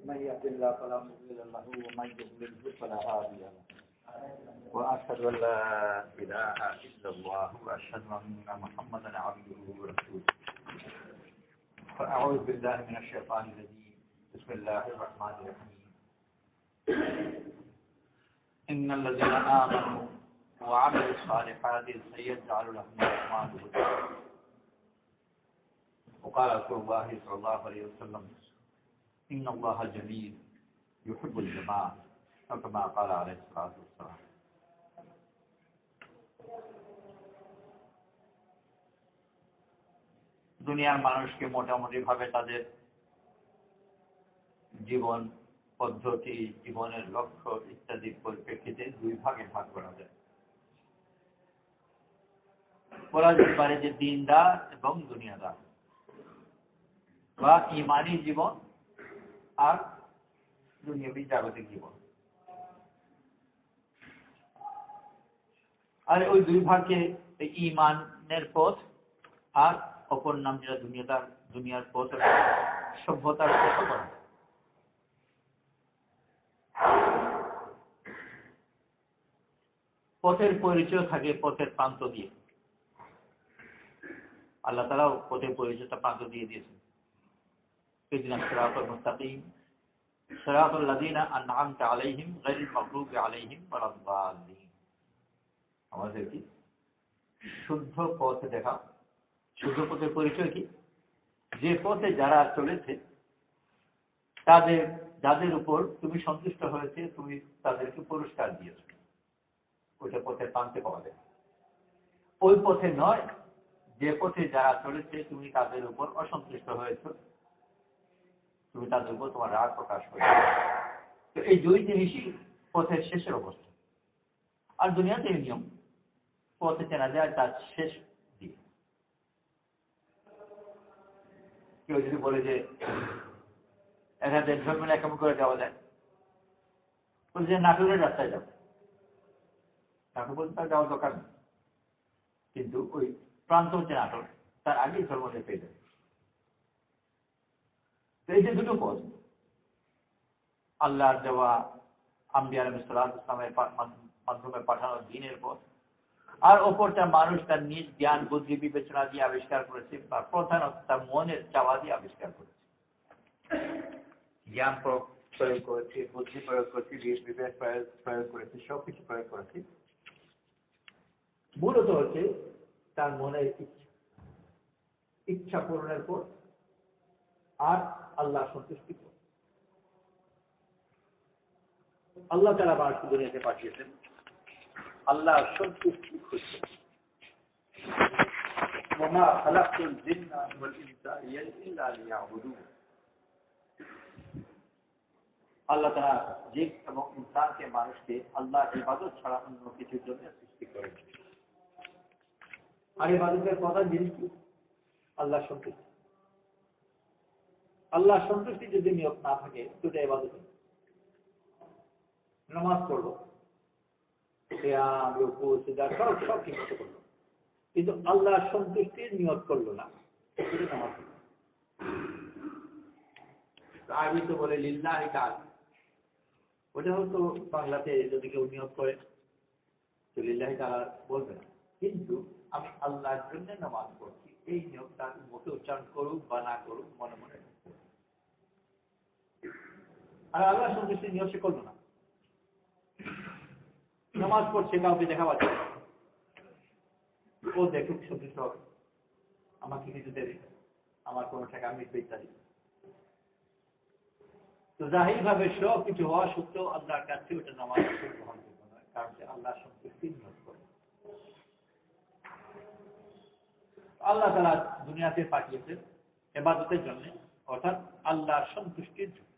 من يهد الله فلا مضل له ومن يضلل فلا هادي له واشهد ان لا اله الا الله واشهد ان محمدا عبده ورسوله فاعوذ بالله من الشيطان الرجيم بسم الله الرحمن الرحيم ان الذين امنوا وعملوا الصالحات سيجعل لهم الرحمن ودا وقال رسول الله صلى الله عليه وسلم إن الله جميل يحب الجمال كما قال عليه الصلاة والسلام দুনিয়ার মানুষকে মোটামুটি ভাবে তাদের জীবন পদ্ধতি, জীবনের লক্ষ্য ইত্যাদি পরিপ্রেক্ষিতে দুই ভাগে ভাগ করা যায়। বলা যেতে পারে যে দিনদার এবং দুনিয়াদার বা ঈমানী জীবন আর দুনিয়াবী জাগতিক জীবন। আর ওই দুই ভাগে ঈমানের পথ আর অপর নাম যেটা দুনিয়ার পথ, সভ্যতার পথ করা। পথের পরিচয় থাকে পথের প্রান্ত দিয়ে। আল্লাহ তাআলাও পথের পরিচয়টা প্রান্ত দিয়ে দিয়েছেন। اهدنا الصراط المستقيم صراط الذين أنعمت عليهم غير المغضوب عليهم ولا الضالين। আমাদের কি শুদ্ধ পথ দেখা। শুদ্ধ পথের পরিচয় কি? যে পথে যারা চলেছে যাদের উপর তুমি সন্তুষ্ট হয়েছে, তুমি তাদেরকে পুরস্কার দিয়েছো, ওইটা পথের প্রান্তে পাওয়া যায়। ওই পথে নয় যে পথে যারা চলেছে তুমি তাদের উপর অসন্তুষ্ট হয়েছ, তুমি তাদের উপর তোমার রাগ প্রকাশ করবে। তো এই দুই জিনিসই পথের শেষের অবস্থা। আর দুনিয়াতে নিয়ম পথে চেনা যায় তার শেষ দিয়ে। কেউ যদি বলে যে এখানে ধর্মের একেমন করে যাওয়া যায়, বলছে যে নাটোরের রাস্তায় যাবো, নাটোর বলতে তার যাওয়ার দরকার নেই, কিন্তু ওই প্রান্ত হচ্ছে নাটোর, তার আগেই ধর্মে পেয়ে যাবে। এই যে দুটো পথ, আল্লাহর দেওয়া আম্বিয়া আলাইহিস সালামের মাধ্যমে পাঠানো দ্বীনের পথ, আর অপরটা মানুষ তার নিজ জ্ঞান বুদ্ধি বিবেচনা দিয়ে আবিষ্কার করেছে, বা প্রধানত তার মনের চাওয়া দিয়ে আবিষ্কার করেছে। জ্ঞান প্রয়োগ করেছে, বুদ্ধি প্রয়োগ করেছে, বিবেক প্রয়োগ করেছে, সবকিছু প্রয়োগ করেছে। মূলত হচ্ছে তার মনের ইচ্ছা পূরণের পর আর আল্লাহ সন্তুষ্টি। আল্লাহ তাআলা মানুষকে দুনিয়াতে পাঠিয়েছেন আল্লাহ সন্তুষ্টি খুঁজতে। ওমা খালাকতুল জিন্না ওয়াল ইনসা ইল্লা লিয়াবুদুন। আল্লাহ তাআলা জিন এবং ইনসানকে, মানুষকে আল্লাহর ইবাদত ছাড়া অন্য কিছুর জন্য সৃষ্টি করেন। আর ইবাদতের প্রধান জিনিস কি? আল্লাহ সন্তুষ্টি। আল্লাহ সন্তুষ্টি যদি নিয়ত না থাকে সেটা ইবাদত। নামাজ পড়লো, সিয়াম, রুকু, সিজদা সব ঠিক মতো করলো, কিন্তু আল্লাহ সন্তুষ্টির নিয়ত করলো না, সেটা নামাজ। আরবি তো বলে লিল্লাহি তাআলা, ওটা হয়তো বাংলাতে যদি কেউ নিয়ত করে তো লিল্লাহি তাআলা বলবে না, কিন্তু আমি আল্লাহর জন্য নামাজ পড়ছি এই নিয়তটা মুখে উচ্চারণ করুক বা না করুক, মনে মনে। আর আল্লাহ সন্তুষ্টির নিয়ত সে করলো না, নামাজ পড়ছে, কাউকে দেখা পাচ্ছে, ও দেখুক সন্তুষ্ট হবে, আমাকে কিছু দেবে, আমার কোনো টাকা মিটবে ইত্যাদি। তো জাহির ভাবে সব কিছু হওয়া সত্ত্বেও আল্লাহর কাছে ওটা নামাজ গ্রহণযোগ্য নয়, কারণ সে আল্লাহ সন্তুষ্টির নিয়ত করে। আল্লাহ তাআলা দুনিয়াতে পাঠিয়েছেন ইবাদতের জন্য, অর্থাৎ আল্লাহর সন্তুষ্টির জন্য।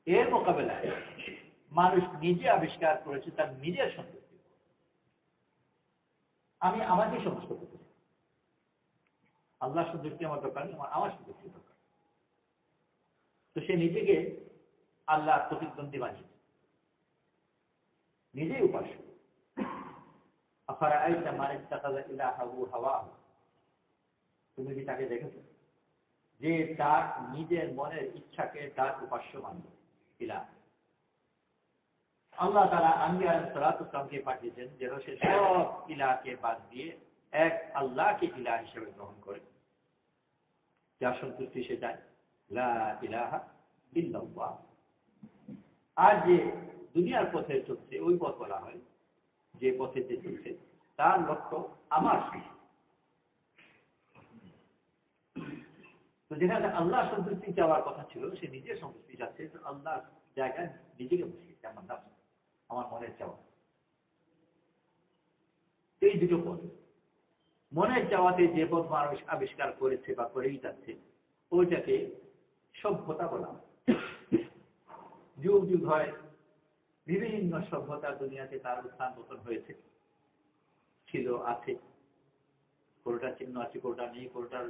এর মোকাবেলায় মানুষ নিজে আবিষ্কার করেছে তার নিজের সন্তুষ্টি। আমি আমাকে সন্তুষ্ট করতে চাই, আল্লাহ সন্তুষ্টি আমার দরকার নেই, আমার সন্তুষ্টি দরকার। তো সে নিজেকে আল্লাহ প্রতিদ্বন্দ্বী বানিয়েছে, নিজেই উপাস্য। আফারাআইতা মান ইত্তাখাযা ইলাহাহু হাওয়াহু, তুমি কি তাকে দেখেছো যে তার নিজের মনের ইচ্ছাকে তার উপাস্য মানবে ইলাহ। আল্লাহ তাআলা আম্বিয়া আলাইহিস সালাতু ওয়াস সালামকে পাঠিয়েছেন যেন সে সব ইলাহকে বাদ দিয়ে এক আল্লাহকে ইলাহ হিসেবে গ্রহণ করে, যার সন্তুষ্টি সে চায়, লা ইলাহা ইল্লাল্লাহ। আর যে দুনিয়ার পথে চলছে ওই পথ বলা হয়, যে পথে যে চলছে তার লক্ষ্য আমার সৃষ্টি। তো যেখানে আল্লাহ সন্তুষ্টি চাওয়ার কথা ছিল সে নিজের সন্তুষ্টি চাচ্ছে, তো আল্লাহ জায়গায় নিজেকে বসিয়েছে, আমার নাফস, আমার মনের চাওয়া। এই দুটো পথ, মনের চাওয়াতে যে পথ মানুষ আবিষ্কার করেছে বা করেই যাচ্ছে ওইটাকে সভ্যতা বলা হয়। যুগ যুগ হয় বিভিন্ন সভ্যতা দুনিয়াতে তার উত্থান পতন হয়েছে, ছিল, আছে, কোনটার চিহ্ন আছে, কোনটা নেই, কোনটার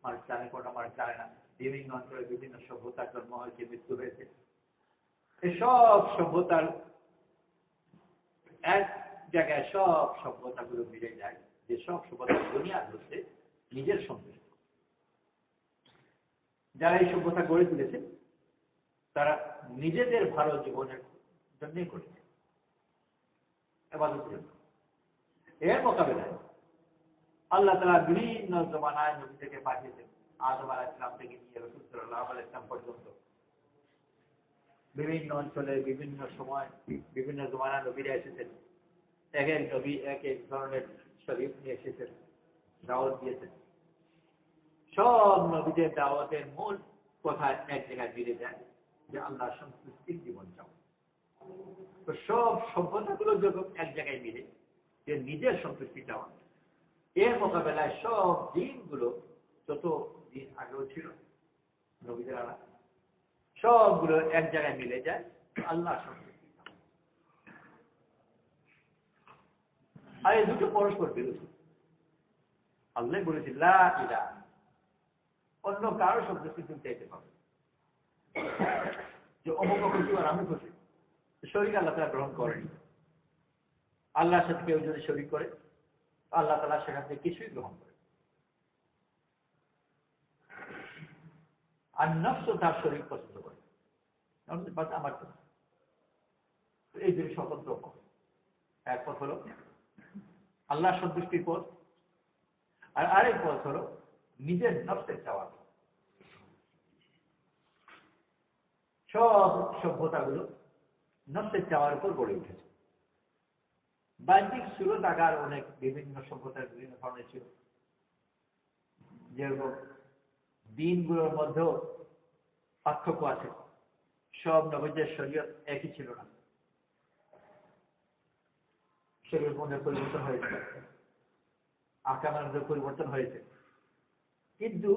মানুষ জানে, কোনটা মানুষ জানে না। বিভিন্ন অঞ্চলে বিভিন্ন সভ্যতার জন্ম হয়েছে, মৃত্যু হয়েছে। এসব সভ্যতার এক জায়গায় সব সভ্যতাগুলো মিলে যায়, যে সব সভ্যতা দুনিয়ার হচ্ছে নিজের সন্তুষ্ট। যারা এই সভ্যতা গড়ে তুলেছে তারা নিজেদের ভালো জীবনের জন্যই করেছে, ইবাদতের জন্য। এর মোকাবেলায় আল্লাহ তাআলা বিভিন্ন জমানায় নবী থেকে পাঠিয়েছেন, আদম আলাইহিস সালাম থেকে নিয়ে রাসূল সাল্লাল্লাহু আলাইহি ওয়াসাল্লাম পর্যন্ত বিভিন্ন অঞ্চলে বিভিন্ন সময় বিভিন্ন জমানায় নবীরা এসেছেন। এক এক নবী এক এক ধরনের শরীয়ত নিয়ে এসেছেন, দাওয়াত দিয়েছেন। সব নবীদের দাওয়াতের মূল কথা এক জায়গায় মিলে যায়, যে আল্লাহ সন্তুষ্টির জীবন চাও। তো সব সভ্যতাগুলো যখন এক জায়গায় মিলে যে নিজের সন্তুষ্টি চাওয়া, এর মোকাবেলায় সব দিনগুলো যত দিন আগেও ছিল নবীদের আলা, সবগুলো এক জায়গায় মিলে যায় আল্লাহ সন্তুষ্টি চাওয়া। আর এই দুটো পরস্পর বিরোধী। আল্লাহ বলেছে লা ইলাহা, অন্য কারো সন্তুষ্টি তুমি চাইতে পারো, যে অমুক খুশি আর আমি খুশি, শরীক আল্লাহ তাআলা গ্রহণ করেনি। আল্লাহর সাথে কেউ যদি শরীক করে আল্লাহ তাআলা সেখান থেকে কিছুই গ্রহণ করে। আর নফস তার শরীক পছন্দ করে, আমার জন্য। এই দুই স্বতন্ত্র পথ। এক পথ হলো আল্লাহ সন্তুষ্টির পথ, আর আরেক পথ হলো নিজের নফসের চাওয়া। সব সভ্যতাগুলো নফসের চাওয়ার উপর গড়ে উঠেছে। বাহ্যিক সুরত আকার অনেক বিভিন্ন সভ্যতার বিভিন্ন ধরনের ছিল, যেরকম দিনগুলোর মধ্যেও পার্থক্য আছে। সব নবীদের শরীয়ত একই ছিল না, শরীয়তের মধ্যে পরিবর্তন হয়েছে, আহকামের মধ্যে পরিবর্তন হয়েছে, কিন্তু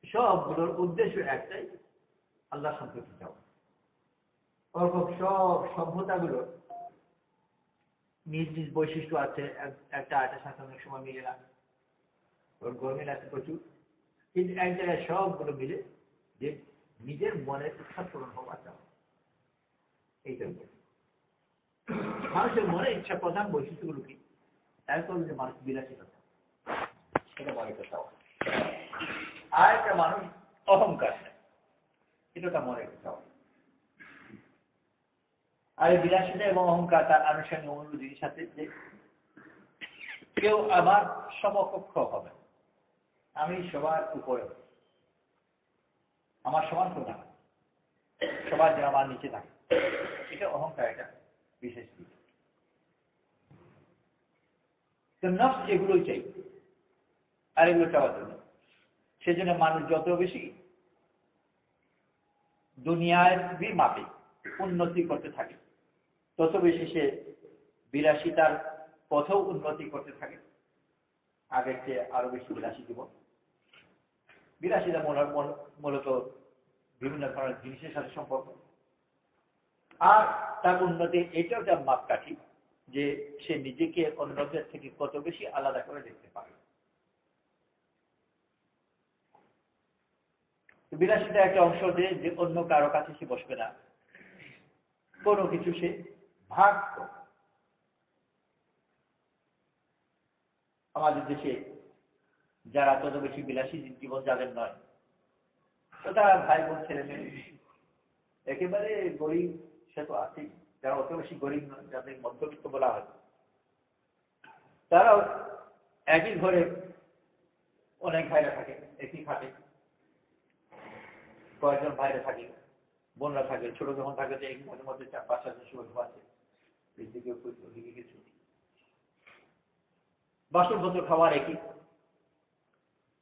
সবগুলোর উদ্দেশ্য একটাই, আল্লাহ সন্তুষ্টি চাওয়া। ওরকম সব সভ্যতাগুলোর নিজ নিজ বৈশিষ্ট্য আছে, একটা আরেকটার সাথে অনেক সময় মিলে না, গরমিল আছে প্রচুর, কিন্তু এক জায়গায় সবগুলো মিলে যে নিজের মনের ইচ্ছা পূরণ হওয়া চাওয়া। এইটা মানুষের মনে ইচ্ছা প্রধান বৈশিষ্ট্যগুলো কি? এক হল যে মানুষ বিলাসিতা, এটা মনে চাওয়া। আর একটা মানুষ অহংকার, এটা মনে চাওয়া। আর এই বিলাসিতা এবং অহংকার তার আনুষ্ঠানিক অন্য জিনিস আছে, যে কেউ আমার সমকক্ষ হবে, আমি সবার উপরে, আমার সমান কেউ না, সবার যেন আমার নিচে থাকে, এটা অহংকার, এটা বিশেষ দিক। তো নফস এগুলোই চাই, আর এগুলো চাওয়ার জন্য সেজন্য মানুষ যত বেশি দুনিয়ার মাপে উন্নতি করতে থাকে, তত বেশি সে বিলাসিতার পথেও উন্নতি করতে থাকে, আগের চেয়ে আরো বেশি বিলাসী জীবন। বিলাসিতা মূলত বিভিন্ন ধরনের জিনিসের সাথে সম্পর্ক। আর তার উন্নতি এটাও তার মাপকাঠি, যে সে নিজেকে অন্যদের থেকে কত বেশি আলাদা করে দেখতে পারে। বিলাসিতা একটা অংশ, যে অন্য কারো কাছে সে বসবে না, কোনো কিছু সে ভাগ করবে। আমাদের দেশে যারা তত বেশি বিলাসী জীবন যাদের নয়, তো তারা ভাই বোন ছেলে মেয়ে একেবারে গরিব, সে তো আছেই। যারা অত বেশি গরিব নয়, যাদের মধ্যবিত্ত বলা হয়, তারাও একই ঘরে অনেক ভাইরা থাকে, একই খাটে কয়েকজন ভাইরা থাকে, বোনরা থাকে, ছোট যখন থাকে যে এক ঘরের মধ্যে 4-5 সময় ঘুমাচ্ছে, এদিকে ওদিকে কিছু বাসনপত্র খাওয়ার একই,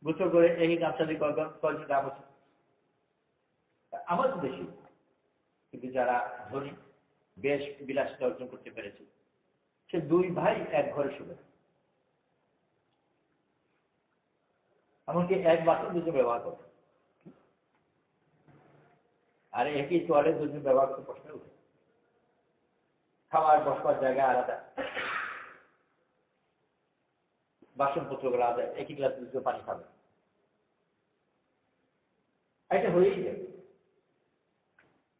গোসল করে একই গামছা দিয়ে কয়েকজন গা বসে। আমাদের দেশে কিন্তু যারা ধনী, বেশ বিলাসিতা অর্জন করতে পেরেছে, সে দুই ভাই এক ঘরে শুবে, এমনকি এক বাসন দুজন ব্যবহার করে, আর একই তোয়ালেট দুজন ব্যবহার করতে প্রশ্ন উঠে। খাওয়ার বসবার জায়গা আলাদা, বাসনপত্রগুলো আলাদা, একই গ্লাস দুটো পানি খাবে, এটা হয়েই যাবে।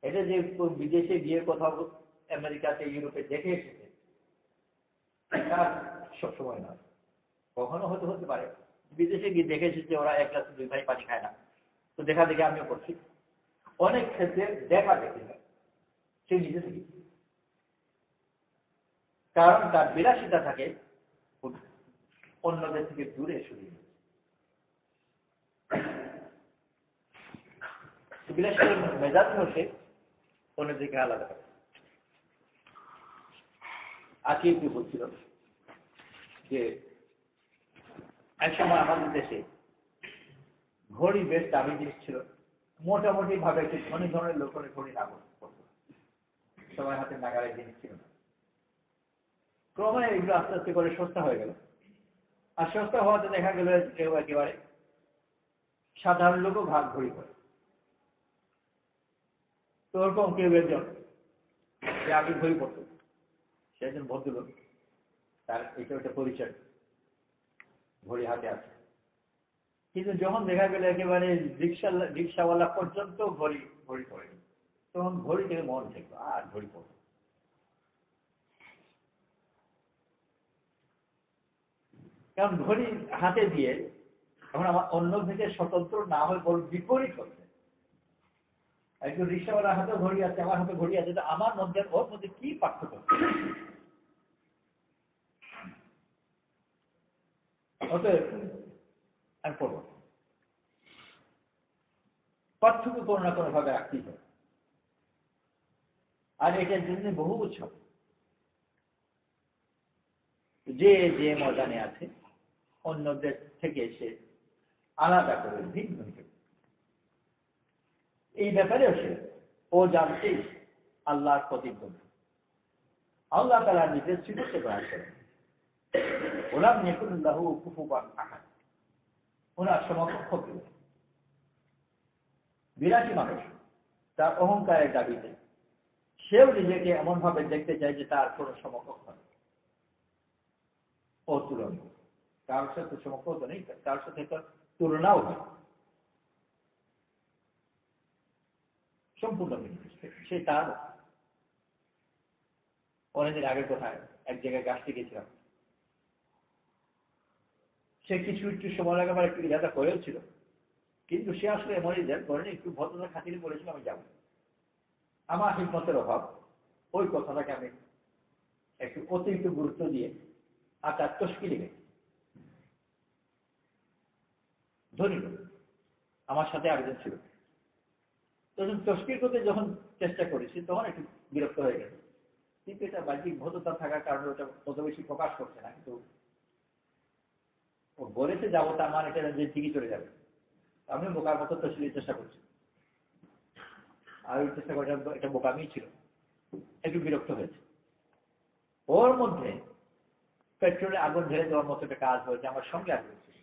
এটা যে বিদেশে গিয়ে কোথাও আমেরিকাতে ইউরোপে দেখে এসেছে, তার সবসময় নয়, কখনো হতে হতে পারে বিদেশে গিয়ে দেখে এসেছে ওরা এক গ্লাস দুই ভাই পানি খায় না, তো দেখা দেখে আমিও করছি। অনেক ক্ষেত্রে দেখা দেখে সে নিজে থেকে, কারণ তার বিলাসিতা থাকে অন্যদের থেকে দূরে সরিয়ে। বিলাসিতার মেজাজ হচ্ছে অন্যদিকে আলাদা। আজকে কি বলছিল যে একসময় আমাদের দেশে ঘড়ি বেশ দামি জিনিস ছিল, মোটামুটি ভাবে একটি ধনী ধরনের লোকের ঘড়ি না করতো, সবার হাতে নাগালের জিনিস ছিল না। ক্রমে এগুলো আস্তে আস্তে করে সস্তা হয়ে গেল, আর সস্তা হওয়াতে দেখা গেল কেউ একেবারে সাধারণ লোকও ভাগ ঘড়ি করে। তো ওরকম কেউ একজন যে আগে ঘড়ি পড়তো, সে একজন ভদ্রলোক, তার এটা একটা পরিচয়, ঘড়ি হাতে আছে। কিন্তু যখন দেখা গেল একেবারে রিক্সাওয়ালা পর্যন্ত ঘড়ি পড়েনি, তখন ঘড়ি থেকে মন থাকলো আর ঘড়ি পড়বে। কারণ ঘড়ি হাতে দিয়ে এখন আমার অন্য থেকে স্বতন্ত্র না হয়ে বড় বিপরীত হচ্ছে। একজন রিক্সাওয়ালার হাতে ঘড়ি আছে, আমার হাতে ঘড়ি আছে, আমার মধ্যে ওর মধ্যে কি পার্থক্য? আমি পড়ব, পার্থক্য কোনো না কোনো ভাবে রাখতেই হবে। আর এটার জন্য বহু উৎসব, যে যে ময়দানে আছে অন্যদের থেকে সে আলাদা করে ভিন্ন হিসেবে, এই ব্যাপারেও সে ও জানতেই আল্লাহর প্রতিদ্বন্দ্বী, আল্লাহ তাআলা নিজের সিফাতকে বয়ান করেন, ওলাম ইয়াকুল্লাহু কুফুয়ান আহাদ, ওনার সমকক্ষ কেউ। বিলাসী মানুষ তার অহংকারের দাবিতে সেও নিজেকে এমন ভাবে দেখতে চায় যে তার কোন সমকক্ষ নেই, অতুলনীয়, কারোর সাথে সমকক্ষ নেই, কারোর সাথে তুলনাও নেই, সম্পূর্ণ ভিন্ন। সে তার অনেকদিন আগের কোথায় এক জায়গায় গাছটি গেছিলাম, সে কিছু একটু সময় লাগে আমার একটু ইরাদা করেও ছিল, কিন্তু সে আসলে এমনই দেন করেনি, একটু ভদ্রতা খাতিরে বলেছিল আমি যাবো। আমার হিকমতের অভাব ওই কথাটাকে আমি একটু অতিরিক্ত গুরুত্ব দিয়ে আর তার তস্কি লেগে ধরি আমার সাথে আরেকজন ছিল, তখন তস্কির করতে যখন চেষ্টা করেছি তখন একটু বিরক্ত হয়ে গেছে। কিন্তু এটা বাহ্যিক ভদ্রতা থাকার কারণে ওটা তত বেশি প্রকাশ করছে না, কিন্তু ও বলেছে যাবো, তার মানে এটা যে ঠিকই চলে যাবে। আমি বোকার মতো তসলির চেষ্টা করছি, আর ওই চেষ্টা করে একটা বোকামি ছিল, একটু বিরক্ত হয়েছে। ওর মধ্যে পেট্রোলে আগুন ঢেলে দেওয়ার মতো একটা কাজ হয়েছে, আমার সঙ্গে আগুন ছিল।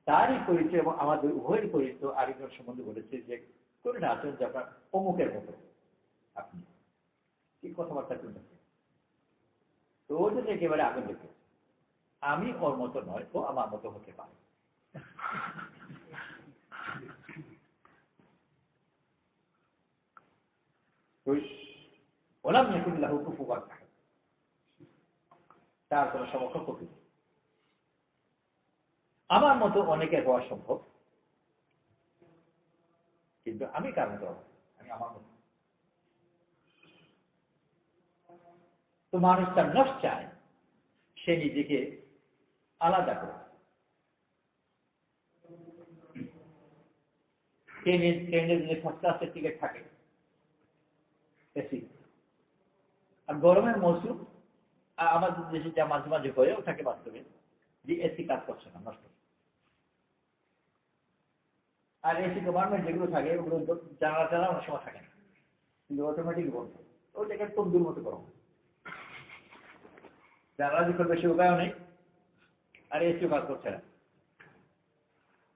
তারই পরিচয় এবং আমাদের উভয়ের পরিচয় আরেকজন সম্বন্ধে বলেছে যে করে না আছেন যে আপনার অমুকের মতো, আপনি কি কথাবার্তা শুনতেছেন। তো ও যদি একেবারে আগুন দেখে, আমি ওর মতো নয়, ও আমার মতো হতে পারে। ওলাম ইয়াকুল্লাহ কুফুয়ান আহাদ, তার কোন সমকক্ষ নেই। আমার মতো অনেকের হওয়া সম্ভব, কিন্তু আমি কার মতো? আমি আমার মতো। তো মানুষ তার নফস চায় সে নিজেকে আলাদা করে। ট্রেনের যে ফার্স্ট ক্লাসের টিকিট থাকে এসি, আর গরমের মৌসুম আমাদের দেশে যা মাঝে মাঝে হয়েও থাকে বাস্তবে, যে এসি কাজ করছে না, নষ্ট। আর এসি গভর্নমেন্ট যেগুলো থাকে ওগুলো জানালা টালা অনেক সময় থাকে না, কিন্তু অটোমেটিক বন্ধ, ওইটাকে তন্দুর মতো গরম। জানালা দিকে বেশি উপায়ও নেই, আর এসিও কাজ করছে না।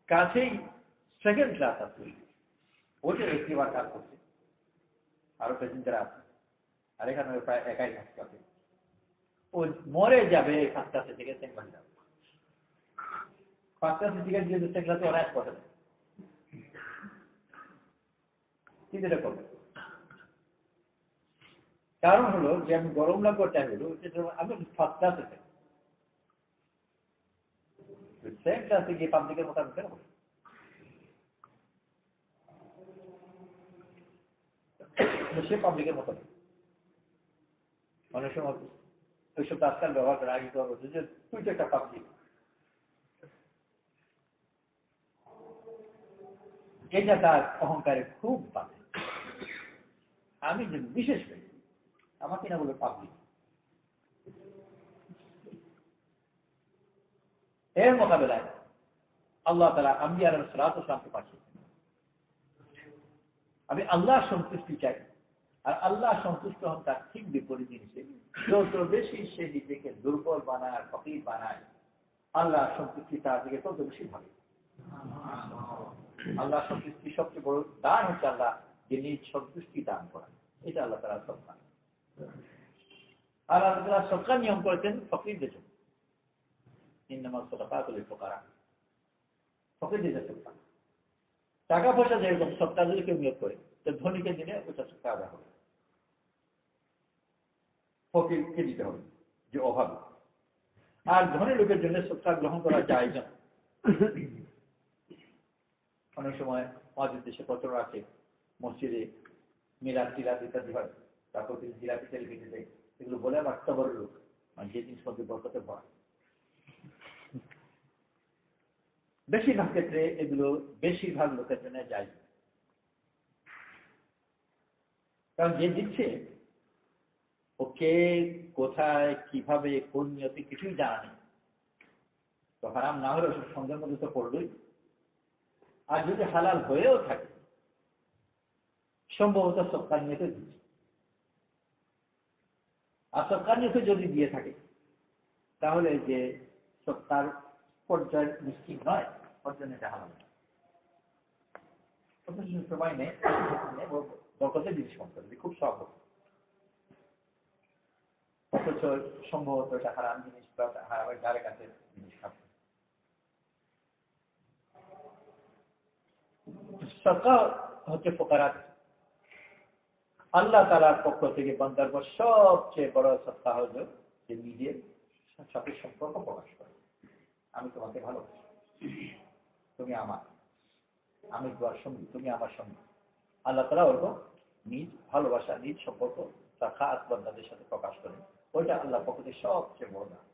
কাছেই সেকেন্ড ক্লাস আছে, ওটা এসি বার কাজ করছে, আরো প্যাসেঞ্জার আছে, আর এখানে প্রায় একাই থাকতে হবে। ও মরে যাবে ফার্স্ট ক্লাসে থেকে সেকেন্ড ক্লাসে যাবে। ফার্স্ট ক্লাসে টিকিট দিয়ে সেকেন্ড ক্লাসে ওরা এক কথা দেয়, কিন্তু এটা করবে। কারণ হলো যে আমি গরম লাগবে টাইম হলো আমি ফার্স্ট ক্লাসে থাকি, সেকেন্ড ক্লাসে গিয়ে পাবলিকের মতো আমি কেন বলি? সে পাবলিকের মতো নেই। অনেক সময় ওইসব আজকাল ব্যবহার করে আগে তো যে তুই তো একটা পাবলিক, এটা তার অহংকারে খুব বাধে। আমি যে বিশেষ ব্যক্তি, আমাকে না বলে পাবলিক। এর মোকাবেলায় আল্লাহ তাআলা আম্বিয়া আলাইহিস সালাতু ওয়াস সালামকে পাঠিয়েছেন। আমি আল্লাহ সন্তুষ্টি চাই, আর আল্লাহ সন্তুষ্ট হন তার ঠিক বিপরীত জিনিসে। যত বেশি সে নিজেকে দুর্বল বানায়, ফকির বানায়, আল্লাহ সন্তুষ্টি তার দিকে তত বেশি ভাবে। আল্লাহ সন্তুষ্টি সবচেয়ে বড় দান হচ্ছে আল্লাহ যে নিজ সন্তুষ্টি দান করেন, এটা আল্লাহ তাআলা সত্তা। আর আল্লাহ তাআলা সত্তা নিয়ম করেছেন ফকিরদের জন্য, ইন্নামাস সাদাকাতু লিল ফুকারা, ফকিরদের সত্তা। টাকা পয়সা যেরকম সত্তা যদি কেউ নিয়োগ করে, তো ধনীকে দিলে ওটা সত্তা আদায় হবে, ফকিরকে দিতে হবে যে অভাব। আর ধনী লোকের জন্য সত্তা গ্রহণ করা যায় না। অনেক সময় আমাদের দেশে প্রচলন আছে, মসজিদে মিলাদ টিলাদ ইত্যাদি হয়, তারপর তিনি জিলাপি তেল কিনে দেয়, এগুলো বলে আমার খবর লোক, মানে যে জিনিসপত্র বরকতে ভরা। বেশিরভাগ ক্ষেত্রে এগুলো বেশিরভাগ লোকের জন্য যায়, কারণ যে দিচ্ছে ওকে কোথায় কিভাবে কোন নিয়তে কিছুই জানা নেই, তো হারাম না হলে ওসব সন্দেহের মধ্যে তো পড়বেই। আর যদি হালাল হয়েও থাকে সম্ভবত সৎকার নিয়তে দিচ্ছে, আর সৎকার নিয়তে যদি দিয়ে থাকে তাহলে যে সৎকার পর্যায় নিশ্চিত নয়, পর্যায়ে এটা হালাল নয়। সময় নেই বরকতের জিনিস কম করে খুব সহজ, অথচ সম্ভবত এটা হারাম জিনিস বা হারামের ধারে কাছে জিনিস খাচ্ছে। সদকা হচ্ছে ফুকারাত। আল্লাহ তাআলার পক্ষ থেকে বান্দার পর সবচেয়ে বড় সদকা হলো যে নিজের সাথে সম্পর্ক প্রকাশ করে। আমি তোমাকে ভালোবাসি, তুমি আমার, আমি তোমার সঙ্গী, তুমি আমার সঙ্গী। আল্লাহ তাআলা ওরকম নিজ ভালোবাসা, নিজ সম্পর্ক তার খাস বান্দাদের সাথে প্রকাশ করে। ওইটা আল্লাহর পক্ষ থেকে সবচেয়ে বড় দান।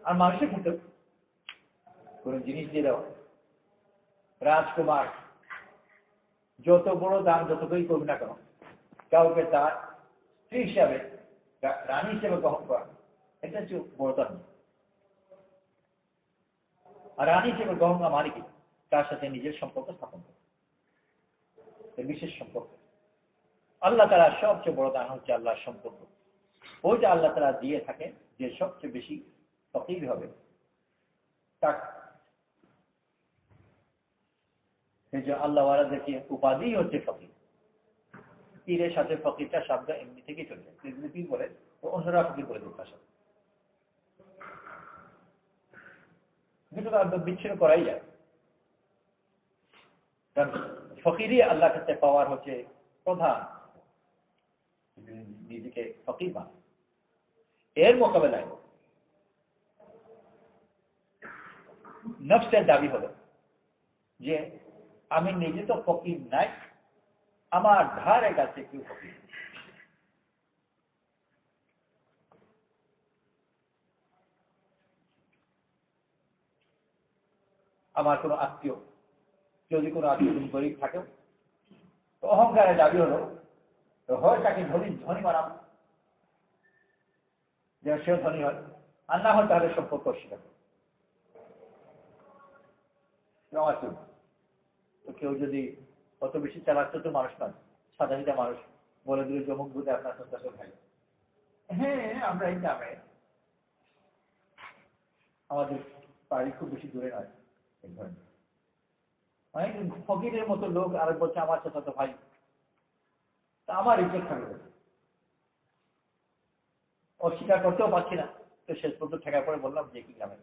আর মানুষের ক্ষেত্রে কোন জিনিস দিয়ে দেওয়া, রাজকুমার যত বড় দান যতই করবে না কেন, কাউকে তার স্ত্রী হিসাবে রানী হিসেবে গ্রহণ করা, এটা হচ্ছে বড় দান। আর রানী হিসেবে গ্রহণ করা মানে কি? তার সাথে নিজের সম্পর্ক স্থাপন করা, বিশেষ সম্পর্ক। আল্লাহ তাআলা সবচেয়ে বড় দান হচ্ছে আল্লাহর সম্পর্ক। ওইটা আল্লাহ তাআলা দিয়ে থাকে যে সবচেয়ে বেশি ফকির হবে তার। এই যে আল্লাহ ওয়ালাদেরকে উপাধি হচ্ছে ফকির। পীরের সাথে ফকিরটা শব্দ এমনি থেকেই চলে যায়, পীর বলে তো অন্যরা ফকির বলে দিতে আসে, কিন্তু বিচ্ছিন্ন করাই যায়। কারণ ফকিরই আল্লাহর কাছে পাওয়ার হচ্ছে প্রধান, নিজেকে ফকির বানায়। এর মোকাবেলায় নফসের দাবি হলো যে আমি নিজে তো ফকির নাই, আমার ধারে কাছে কেউ ফকির নেই। আমার কোনো আত্মীয়, যদি কোনো আত্মীয় গরিব থাকে, তো অহংকারের দাবি হলো তো হয় তাকে ধনী ধনী বানাবো, যে সেও ধনী হয়, আর না হয় তাহলে সম্পর্ক অস্বীকার করবে। তো কেউ যদি অত বেশি চালাচ্ছে তো মানুষ নয়, সাধারণত মানুষ বলে দিল যে অমুক বুধে আপনার সন্তান ভাই, হ্যাঁ আমরা এই গ্রামে, আমাদের বাড়ি খুব বেশি দূরে নয়, এই ধরনের অনেক ফকিরের মতো লোক আরেক বলছে আমার সাথে তো ভাই, তা আমার ইজ্জত থাকবে, অস্বীকার করতেও পারছি না। তো শেষ পর্যন্ত ঠেকা পড়ে বললাম যে কি গ্রামে।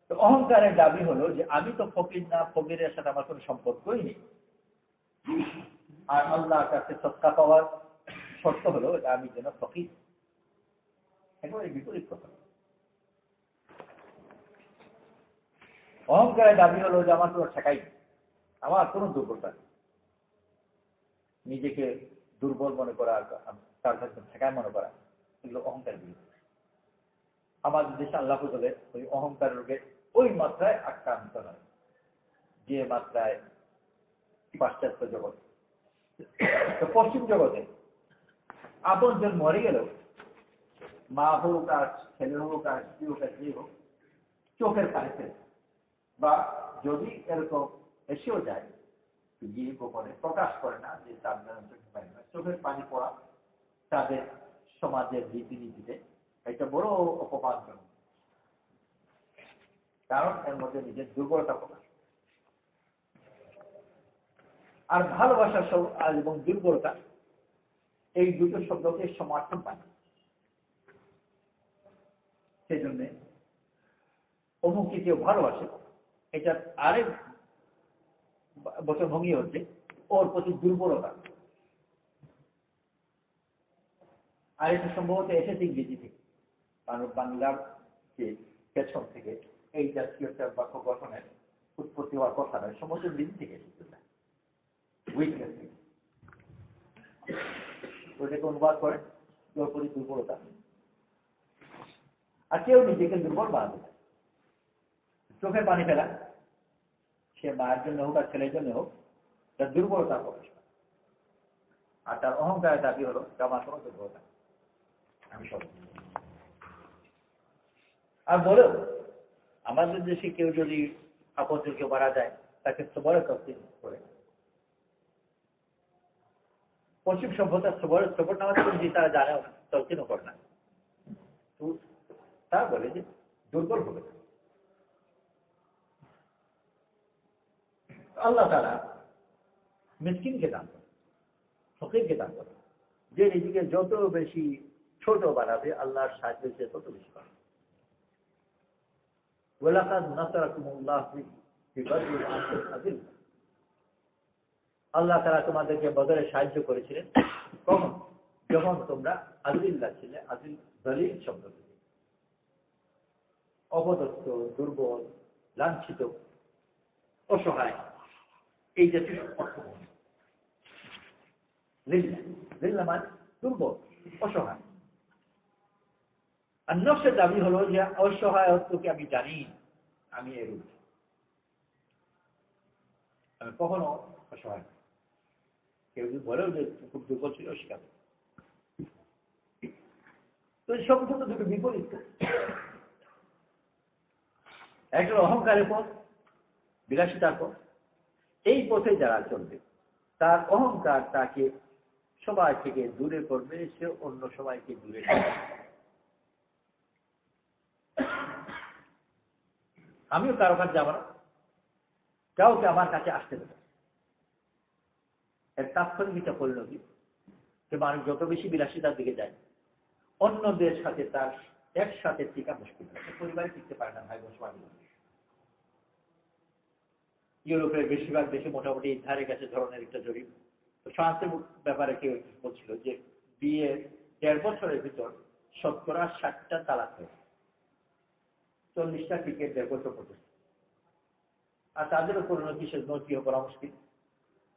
তো অহংকারের দাবি হলো যে আমি তো ফকির না, ফকিরের সাথে আমার কোনো সম্পর্কই নেই, আর আল্লাহর কাছে সত্তা পাওয়ার শর্ত হলো আমি যেন ফকির। একেবারে বিপরীত কথা। অহংকারের দাবি হলো যে আমার কোনো ঠেকাই নেই, আমার কোনো দুর্বলতা নেই, নিজেকে দুর্বল মনে করা, তার কাছে ঠেকায় মনে করা, এগুলো অহংকার বিরুদ্ধে। আমাদের দেশে আল্লাহ বলে ওই অহংকার রোগে ওই মাত্রায় আক্রান্ত নয় যে মাত্রায় পাশ্চাত্য জগৎ। তো পশ্চিম জগতে আপনজন মরে গেল, মা হোক আর ছেলে হোক আর স্ত্রী হোক আর যে হোক, চোখের পানি ফেলে, বা যদি এরকম এসেও যায় গিয়ে গোপনে প্রকাশ করে না যে তার চোখের পানি, চোখের পানি পড়া তাদের সমাজের রীতিনীতিতে এটা বড় অপমানজনক, কারণ এর মধ্যে নিজের দুর্বলতা প্রকাশ। আর ভালোবাসা এবং দুর্বলতা এই দুটো শব্দকে সমর্থন পায়। সেই জন্যে অমুককে কেউ ভালোবাসে, এটা আরেক বছর ভঙ্গি হচ্ছে ওর প্রতি দুর্বলতা। আর এটা সম্ভবত এসেছে ইংরেজি থেকে, কারণ বাংলার যে পেছন থেকে এই জাতীয় বাক্য গঠনের উৎপত্তি হওয়ার কথা নয়, সম্ভবত ইংরেজি থেকে এসেছে, উইকনেস থেকে। ওইটাকে অনুবাদ করে ওর প্রতি দুর্বলতা। আর কেউ নিজেকে দুর্বল বানাতে চায়, চোখে পানি ফেলা, সে মায়ের জন্য হোক আর ছেলের জন্য হোক, তার দুর্বলতা প্রকাশ পায়। আর তার অহংকারের দাবি হলো আমার কোনো দুর্বলতা, আমি সব। আর বলেও আমাদের দেশে কেউ যদি আপনজনকে মারা যায় তাকে সবরে তফসিল করে, পশ্চিম সভ্যতার সবর নামাজ যদি তারা জানে তলকিনও করে না, তারা বলে যে দুর্বল হবে। আল্লাহ তাআলা মিসকিনকে দান করে, ফকিরকে দান করে, যে নিজেকে যত বেশি ছোট বানাবে আল্লাহর সাহায্য সে তত বেশি পাবে। ওয়ালাকাদ নাসারাকুমুল্লাহু ফি বদরিল আযীম, আল্লাহ তাআলা তোমাদেরকে বদরে সাহায্য করেছিলেন কখন? যখন তোমরা আযিল্লাহ ছিলে। আযিল দলিল শব্দ থেকে, অপদস্থ, দুর্বল, লাঞ্ছিত, অসহায়, এই জাতীয় অর্থ। লিল্লাহ মানে দুর্বল, অসহায়। আর নফসের দাবি হলো যে অসহায়ত্বকে আমি জানি, আমি এরূপ, আমি কখনো অসহায়। কেউ যদি বলেও যে খুব দুর্বল ছিল, স্বীকার। তো সম্পূর্ণ দুটো বিপরীত। একটা অহংকারের পথ, বিলাসিতার পথ। এই পথে যারা চলবে তার অহংকার তাকে সবাই থেকে দূরে করবে, সে অন্য সবাইকে দূরে করবে। আমিও কারো কাছে যাব না, কাউকে আমার কাছে আসতে দেবে। এর তাৎক্ষণিকতা পরিণতি যে মানুষ যত বেশি বিলাসিতার দিকে যায়, অন্যদের সাথে তার একসাথে টিকা মুশকিল, পরিবারে টিকতে পারে না, ভাই বোন সবাই। ইউরোপের বেশিরভাগ দেশে মোটামুটি ধারে কাছে ধরনের একটা জরিপ। ফ্রান্সের ব্যাপারে কেউ বলছিল যে বিয়ের 1.5 বছরের ভিতর 70-60টা তালাক হয়েছে। 40টা টিকিট 1.5 বছর পর্যন্ত। আর তাদেরও পরিণতি সে কি বলা মুশকিল,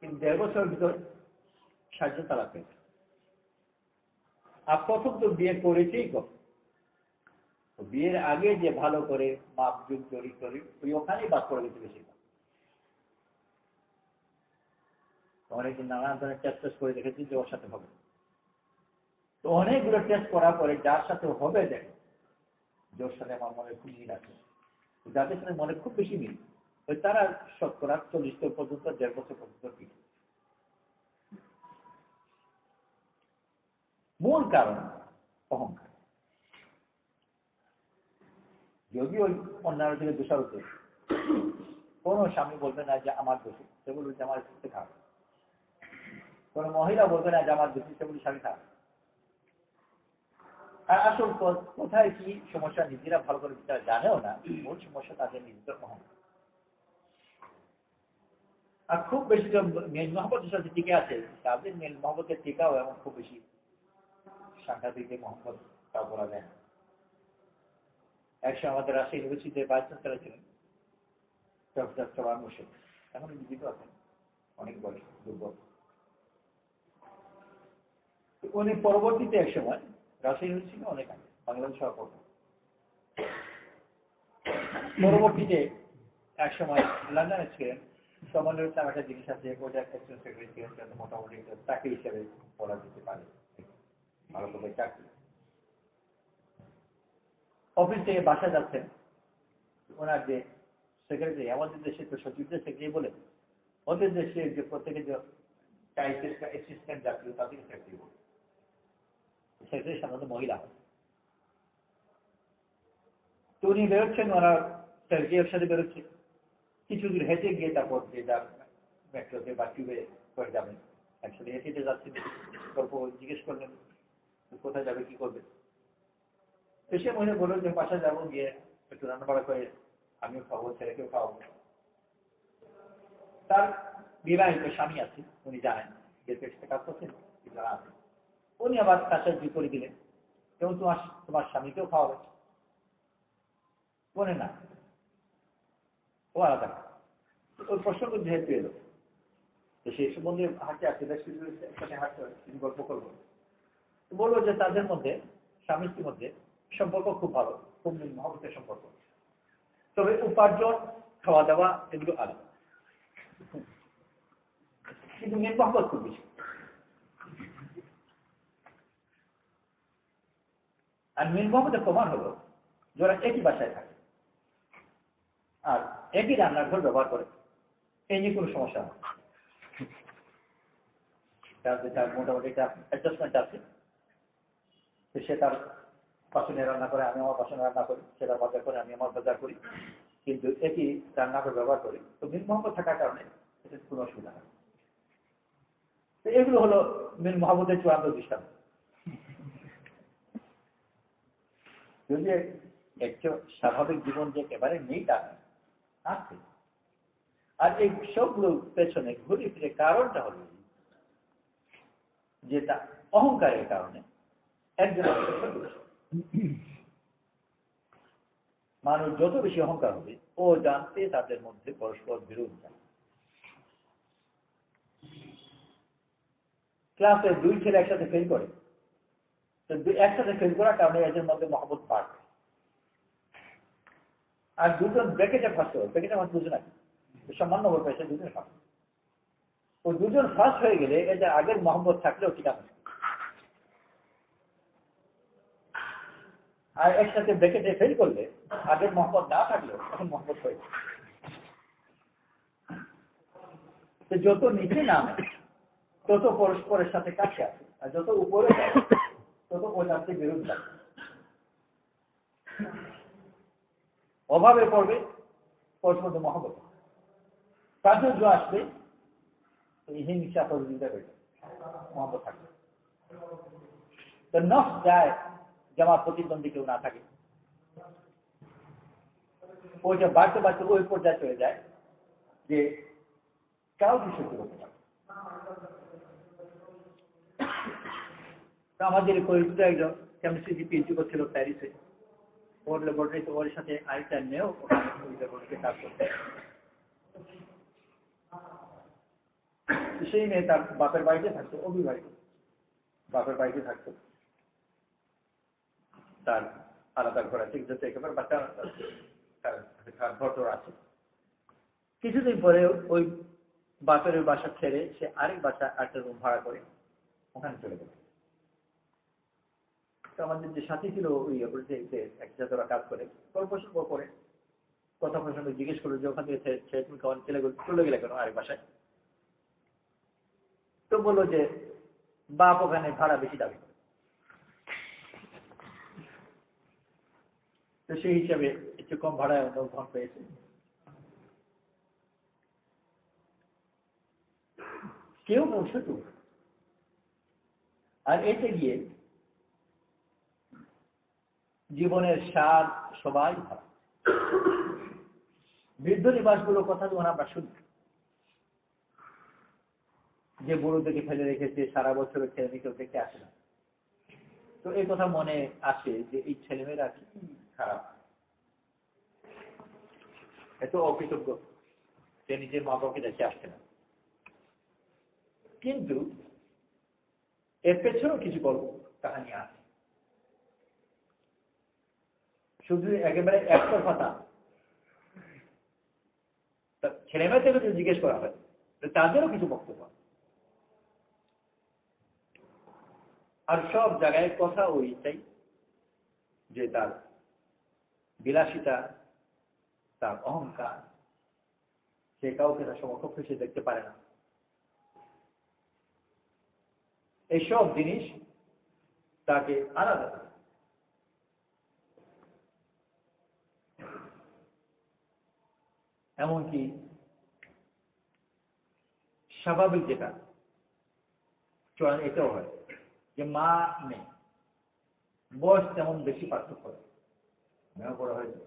কিন্তু 1.5 বছরের ভিতর 60 জন তালাক পেয়েছে। আর প্রথম তো বিয়ে করেছেই কখন, বিয়ের আগে যে ভালো করে মাপ যুগ জড়িত করি ওই ওখানেই বাদ পড়ে গেছে বেশিরভাগ। অনেকদিন নানান ধরনের টেস্ট করে দেখেছি যে ওর সাথে হবে, তো অনেকগুলো টেস্ট করার পরে যার সাথে হবে দেখে যে ওর সাথে আমার মনে খুব মিল আছে, যাদের সাথে মনে খুব বেশি মিল ওই তারা 40 পর্যন্ত 1.5 বছর পর্যন্ত কি। মূল কারণ অহংকার। যদি ওই অন্যান্য দিকে দোষারোপ কোন স্বামী বলবে না যে আমার দোষী, সে বলবে যে আমার স্ত্রী খারাপ। কোন মহিলা বলবে না যে আমার দোষী, সে বলবে স্বামী খারাপ। আর আসল কোথায় কি সমস্যা নিজেরা ভালো করে তারা জানেও না, মূল সমস্যা তাদের নিজেদের অহংকার। আর খুব বেশি মেল মহব্বতের সাথে টিকে আছে তাদের মেল মহব্বতের টিকাও এমন খুব বেশি সাংঘাতিক মহব্বত তাও বলা যায় না। একসময় আমাদের রাজশাহী ইউনিভার্সিটিতে ভাইস চ্যান্সেলর ছিলেন প্রফেসর চলার মুর্শিদ, এখন জীবিত আছেন, অনেক বয়স, দুর্বল। উনি পরবর্তীতে এক সময় রাজশাহী ইউনিভার্সিটি অনেক আগে বাংলাদেশ হওয়ার পর পরবর্তীতে এক সময় লন্ডনে ছিলেন। সমাজের নাম একটা জিনিস আছে, ওটা একজন সেক্রেটারি ছিলেন, যাতে মোটামুটি চাকরি হিসেবে বলা যেতে পারে, ভালো করে চাকরি। অফিস থেকে বাসা যাচ্ছেন, ওনার যে সেক্রেটারি, আমাদের দেশে তো সচিবদের সেক্রেটারি বলে, ওদের দেশে যে প্রত্যেকের যে অ্যাসিস্ট্যান্ট জাতীয় তাদের সেক্রেটারি বলে, সেক্রেটারি সাধারণত মহিলা হয়। তো উনি বেরোচ্ছেন, ওনার সেক্রেটারির সাথে বেরোচ্ছে, কিছু দূর হেঁটে গিয়ে তারপর যে যার মেট্রোতে বা টিউবে করে যাবেন, একসাথে হেঁটে যাচ্ছেন, গল্প জিজ্ঞেস করলেন কোথায় যাবে, কি করবে। তো সে মহিলা বলল যে বাসা যাবো, গিয়ে একটু রান্না বাড়া করে আমিও খাবো, ছেলেকেও খাওয়াবো। তার বিবাহিত স্বামী আছে, উনি জানেন যে কাজ করছেন, উনি আবার তার সাথে করে দিলেন এবং তোমার স্বামীকেও খাওয়াবে। বলে না, ও আলাদা। ওই প্রসঙ্গ যেহেতু এলো, তো সেই সম্বন্ধে হাঁটতে আসছে, একসাথে হাঁটতে তিনি গল্প করবো, বলবো যে তাদের মধ্যে স্বামী স্ত্রীর মধ্যে সম্পর্ক খুব ভালো, খুব মহব্বতের সম্পর্ক, তবে উপার্জন খাওয়া দাওয়া এগুলো আলাদা, কিন্তু মেন মহব্বত খুব বেশি। আর মেন মহব্বতের প্রমাণ হলো যারা একই বাসায় থাকে আর একই রান্নাঘর ব্যবহার করে, এই নিয়ে কোনো সমস্যা নেই। তার মোটামুটি একটা অ্যাডজাস্টমেন্ট আছে, সে তার বাসনে রান্না করে, আমি আমার বাসনে রান্না করি, সে তার বাজার করে, আমি আমার বাজার করি, কিন্তু একই রান্নাঘর ব্যবহার করি। তো মিল মহব্বত থাকার কারণে এটা কোনো অসুবিধা নেই। তো এগুলো হলো মিল মহব্বতের চূড়ান্ত দৃষ্টান্ত। যদি একটু স্বাভাবিক জীবন যে একেবারে নেই তা আছে, আর এই সবগুলো পেছনে ঘুরে ফিরে কারণটা হল যে তা অহংকারের কারণে একজন মানুষ যত বেশি অহংকার হবে ও জানতে তাদের মধ্যে পরস্পর বিরোধ যায়। ক্লাসে 2 ছেলে একসাথে ফেল করে, তো একসাথে ফেল করার কারণে এদের মধ্যে মহব্বত বাড়বে। আর দুজন ব্র্যাকেটে ফার্স্ট হবে, ব্র্যাকেটে আমার দুজন আছে, সামান্য নম্বর পেয়েছে, দুজন ফার্স্ট। ও দুজন ফার্স্ট হয়ে গেলে এদের আগের মহব্বত থাকলেও ঠিক আছে। আর একসাথে ব্র্যাকেটে ফেল করলে আগের মহব্বত না থাকলেও এখন মহব্বত হয়েছে। তো যত নিচে নামে তত পরস্পরের সাথে কাছে আসে, আর যত উপরে যায় তত ওজান্তে বিরোধ থাকে। অভাবে পড়বে পরস্পর মহব্বত, প্রাচুর্য আসবে হিংসা প্রতিযোগিতা হয়ে যাবে, মহব্বত থাকবে। তো নফস যায় জামা প্রতিদ্বন্দ্বী কেউ না থাকে, ওইটা বাড়তে বাড়তে ওই পর্যায়ে চলে যায় যে কাউকে সহ্য করতে পারে। আমাদের পরিচিত একজন কেমিস্ট্রি পিএইচডি করছিল প্যারিসে, ওর ল্যাবরেটরিতে ওর সাথে আরেকটা মেয়েও ওখানে ওই ল্যাবরেটরিতে কাজ করতে। সেই মেয়ে তার বাপের বাড়িতে থাকতো, অবিবাহিত, বাপের বাড়িতে থাকতো। তার আলাদা ঘর আছে, যেহেতু একেবারে বাচ্চা ঘর তোর আছে। কিছুদিন পরে ওই বাপের ওই বাসা ছেড়ে সে আরেক বাসা একটা রুম ভাড়া করে ওখানে চলে গেল। তো আমাদের যে সাথী ছিল ওই একসাথে ওরা কাজ করে, গল্প সল্প করে কথা প্রসঙ্গে জিজ্ঞেস করলো যে ওখান থেকে তুমি কেমন চলে গেলে কেন আরেক বাসায়? তো বললো যে বাপ ওখানে ভাড়া বেশি দাবি করে, তো সেই হিসাবে একটু কম ভাড়ায় ঘর পেয়েছে। কেউ বলছে তো, আর এতে গিয়ে জীবনের স্বাদ সবাই ভালো। বৃদ্ধ নিবাসগুলোর কথা যখন আমরা শুনি যে বুড়োদেরকে ফেলে রেখেছে, সারা বছরের ছেলে কেউ দেখে আসে না, তো এই কথা মনে আসে যে এই ছেলেমেয়েরা কি খারাপ, এত অকৃতজ্ঞ, সে নিজের মা বাবাকে দেখে আসছে না। কিন্তু এর পেছনেও কিছু গল্প কাহিনী আছে। শুধু একেবারে একতরফা ছেলে মেয়েদেরকে যদি জিজ্ঞেস করা হয় তাদেরও কিছু বক্তব্য। আর সব জায়গায় কথা ওইটাই যে তার বিলাসিতা, তার অহংকার, সে কাউকে তার সমকক্ষ সে দেখতে পারে না। এইসব জিনিস তাকে আলাদা করে। এমনকি স্বাভাবিক যেটা চয়ন এটাও হয় যে মা মেয়ে বয়স তেমন বেশি পার্থক্য হয়, মেয়েও বড় হয়ে যায়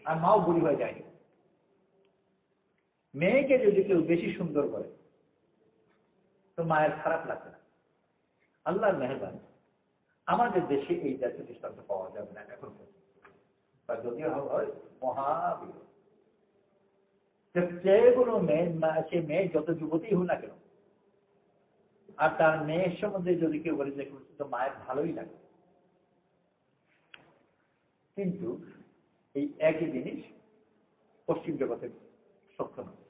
আর মাও বুড়ি হয়ে যায়নি। মেয়েকে যদি কেউ বেশি সুন্দর করে তো মায়ের খারাপ লাগে না। আল্লাহর মেহেরবানি, আমাদের দেশে এই জাতীয় দৃষ্টান্ত পাওয়া যাবে না এখন, বা যদিও হয় মহাবীর। যে কোনো মেয়ে, সে মেয়ে যত যুবতী হোক না কেন, আর তার মেয়ের সম্বন্ধে যদি কেউ বলে যে তো মায়ের ভালোই লাগে। কিন্তু এই একই জিনিস পশ্চিম জগতে সত্য নয়।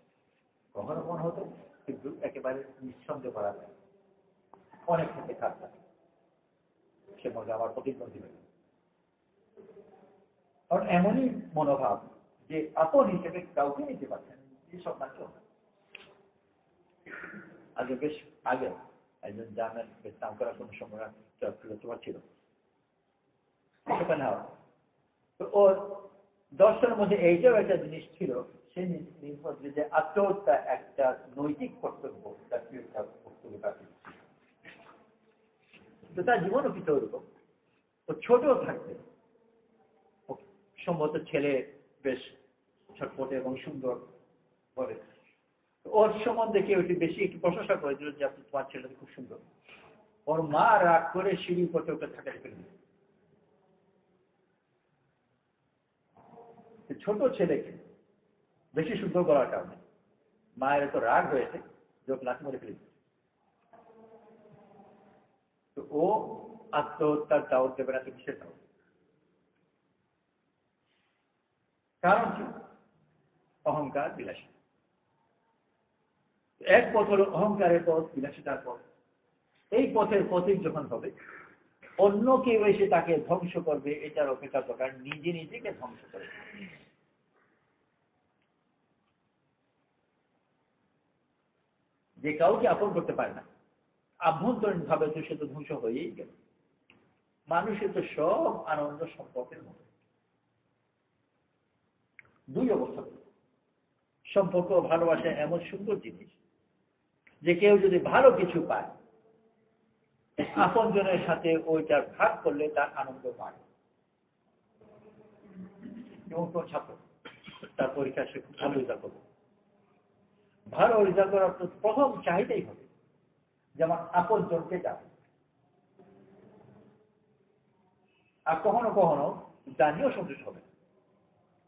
কখনো মনে হতো, কিন্তু একেবারে নিঃসন্দেহ করা যায় অনেক ক্ষেত্রে খারাপ লাগে। সে মজা আমার প্রতিদ্বন্দ্বী হয়ে, কারণ এমনই মনোভাব যে আপন হিসেবে কাউকে নিতে পারছেন সব না কেউ। আগে বেশ আগে একজন জার্নাল বেশ নাম করার কোনো সময় তোমার ছিল সেখানে হওয়া, তো ওর দর্শনের মধ্যে এইটাও একটা জিনিস ছিল, সে যে আত্মহত্যা একটা নৈতিক কর্তব্য, জাতীয় কর্তব্য তাকে। তো তার জীবনও কিছু ওরকম। ও ছোট থাকতে সম্ভবত ছেলে বেশ ছটপটে এবং সুন্দর বলে, ওর সম্বন্ধে কেউ একটু বেশি একটু প্রশংসা করেছিল যে আপনি তোমার ছেলেটা খুব সুন্দর। ওর মা রাগ করে সিঁড়ি উপরে ওকে থাকা ফেলে দিল। ছোট ছেলেকে বেশি সুন্দর করার কারণে মায়ের এত রাগ হয়েছে যে ওকে লাঠি মেরে ফেলে দিচ্ছে। তো ও আত্মহত্যার দাওয়াত দেবে না, তো কিসের দাওয়াত? কারণ কি? অহংকার, বিলাসিতা। এক পথ হল অহংকারের পথ, বিলাসিতার পথ। এই পথের পথিক যখন হবে, অন্য কেউ এসে তাকে ধ্বংস করবে এটার অপেক্ষা দরকার নিজে নিজেকে ধ্বংস করে। যে কাউকে আপন করতে পারে না, আভ্যন্তরীণ ভাবে তো সে তো ধ্বংস হয়েই গেল। মানুষের তো সব আনন্দ সম্পর্কের মতো দুই অবস্থা। সম্পর্ক ভালোবাসা এমন সুন্দর জিনিস যে কেউ যদি ভালো কিছু পায়, আপন জনের সাথে ওইটা ভাগ করলে তার আনন্দ বাড়ে। এবং কোন ছাত্র তার পরীক্ষা সে খুব ভালো রেজাল্ট করবে, ভালো রেজাল্ট করার প্রথম চাহিদাই হবে যেমন আপন জনকে যাবে। আর কখনো কখনো জানিও সন্তুষ্ট হবে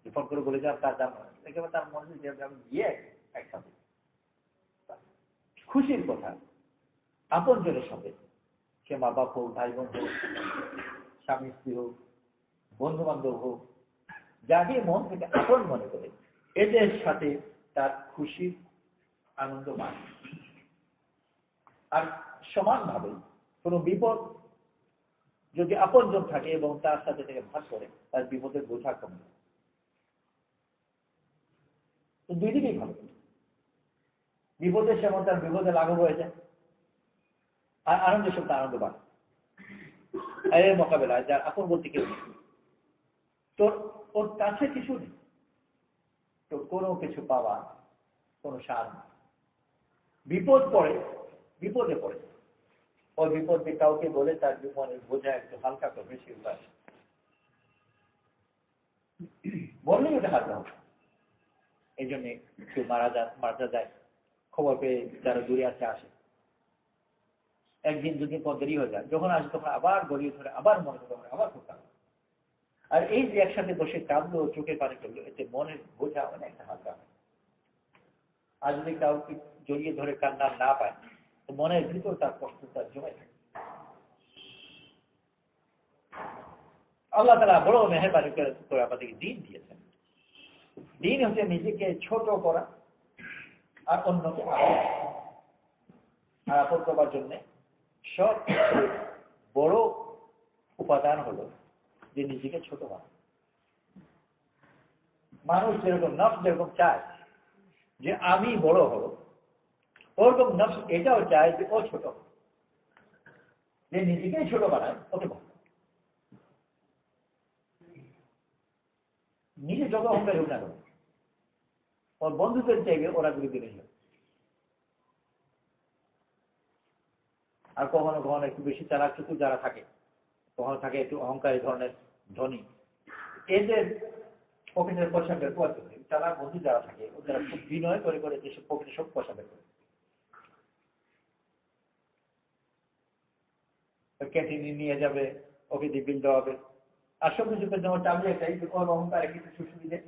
ফোন করে বলে যান তার দাম একেবারে তার মনে যে আমি গিয়ে একসাথে খুশির কথা আপন জনের সাথে সে মা বাপ হোক ভাই বোন হোক স্বামী স্ত্রী হোক বন্ধু বান্ধব হোক যাকে মন থেকে আপন মনে করে এদের সাথে তার খুশির আনন্দ মান আর সমানভাবে কোনো বিপদ যদি আপনজন থাকে এবং তার সাথে থেকে ভাগ করে তার বিপদের বোঝা কমে তো দুই দিকেই ভালো বিপদের সময় তার বিপদে লাঘব হয়ে যায় আর আনন্দের সময় তার আনন্দ বাড়ে এর মোকাবেলায় যার আপন বলতে কেউ নেই তোর ওর কাছে কিছু নেই তো কোনো কিছু পাওয়া কোনো সার নেই বিপদে পড়ে ওই বিপদে কাউকে বলে তার মনের বোঝা একটু হালকা করবে সে উপায় বললেই ওটা হালকা হবে এই জন্যে কেউ মারা যায় খবর পেয়ে যারা দূরে আছে আসে একদিন দুদিন পর দেরি হয়ে যায় যখন আসে তখন আবার গড়িয়ে ধরে আবার মনে করে আবার খুব আর এই যে একসাথে বসে কাঁদলো চোখে পানি করলো এতে মনের বোঝা অনেকটা হালকা হয় আর যদি কাউকে জড়িয়ে ধরে কান্না না পায় তো মনের ভিতর তার কষ্ট তার জমে থাকে আল্লাহ তাআলা বড় মেহেরবানি করে আমাদেরকে দিন দিয়েছেন দিন হচ্ছে নিজেকে ছোট করা আর অন্যকে আপন করবার জন্য সব বড় উপাদান হলো যে নিজেকে ছোট বানানো মানুষ যেরকম নফস যেরকম চায় যে আমি বড় হব ওরকম নফস এটাও চায় যে ও ছোট যে নিজেকেই ছোট বানায় ওকে বল নিজে যত অহংকারী হোক না কেন ওর বন্ধুদের চাইবে ওরা বিরোধী নেই আর কখনো কখনো একটু বেশি চালাক চতুর যারা থাকে কখনো থাকে একটু অহংকারী ধরনের ধনী এদের পকেটের পয়সা বের করতে হবে চালাক বন্ধু যারা থাকে ওরা খুব বিনয় করে করে যেসব পকেটে সব পয়সা বের করে ক্যান্টিনে নিয়ে যাবে ওকে দিয়ে বিল দেওয়া হবে আর সব কিছু যেমন চাবি একটাই ওর অহংকারে কিছু সুবিধে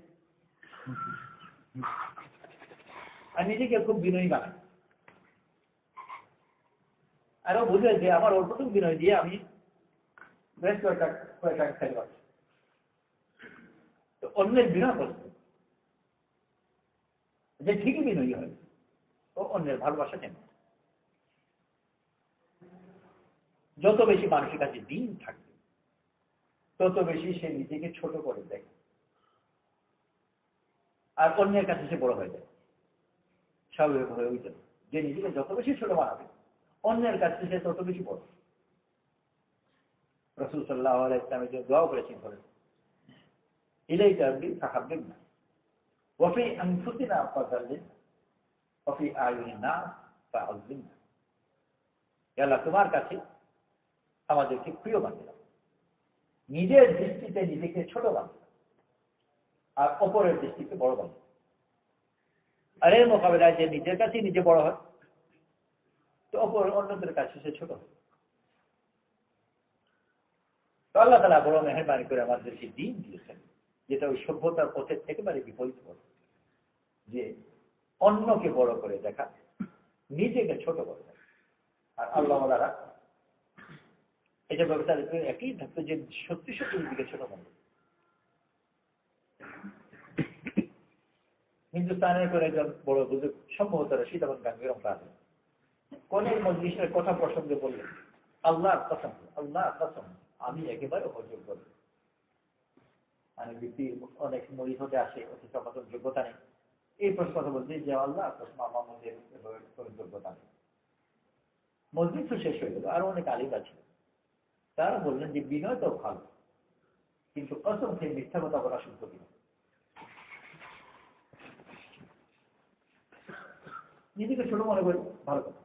আর নিজেকে খুব বিনয়ী বানায় আর ও বুঝে যে আমার ওর প্রথম বিনয় দিয়ে আমি বেশ কয়েকটা খাইতে পারছি তো অন্যের বিনয় করছে যে ঠিকই বিনয়ী হয় ও অন্যের ভালোবাসা নেন যত বেশি মানুষের কাছে দিন থাকবে তত বেশি সে নিজেকে ছোট করে দেয় আর অন্যের কাছে সে বড় হয়ে যায় স্বাভাবিকভাবে ওই জন্য যে নিজেকে যত বেশি ছোট বানাবে অন্যের কাছে সে তত বেশি বড় রাসূল সাল্লাল্লাহু আলাইহি ওয়াসাল্লাম যে দোয়া করেছেন বলেন ইলাইকা বিহাব্বিনা ওয়া ফি আনফুসিনা ফাযাল্লিন ওয়া ফি আয়ুনিন নাস ফাআযিমনা ইয়া আল্লাহ তোমার কাছে আমাদেরকে প্রিয় বানিয়ে দাও নিজের দৃষ্টিতে নিজেকে ছোট বানিয়ে আর অপরের দৃষ্টিতে বড় বানিয়ে আর এর মোকাবেলায় যে নিজের কাছে নিজে বড় হয় তো অপর অন্যদের কাছে সে ছোট হয় তো আল্লাহ তাআলা বড় মেহেরবানি করে আমাদেরকে দিন দিয়েছেন যেটা ওই সভ্যতার পথের একেবারে বিপরীত পথ যে অন্যকে বড় করে দেখা নিজেকে ছোট করে দেখা আর আল্লাহ ওয়ালারা এটা ব্যবস্থা একই থাকতো যে সত্যি সত্যি নিজেকে ছোট মনে হিন্দুস্তানের করে একজন বড় বুজুর্গ সম্ভবত সীতাবন গাঙ্গের আছে কোন মজলিসের কথা প্রসঙ্গে বললেন আল্লাহর কসম আমি একেবারে অযোগ্য মানে ব্যক্তি অনেক মরিদ হতে আসে অথচ আমাদের যোগ্যতা নেই এই প্রশ্ন কথা বলছি যে আল্লাহ কসম আমার মধ্যে কোনো যোগ্যতা নেই মসজিদ তো শেষ হয়ে গেল আরো অনেক আলিম আছে তারা বললেন যে বিনয় তো ভালো কিন্তু কসম খেয়ে মিথ্যা কথা বলা শুদ্ধ কিনা নিজেকে ছোট মনে করি ভালো কথা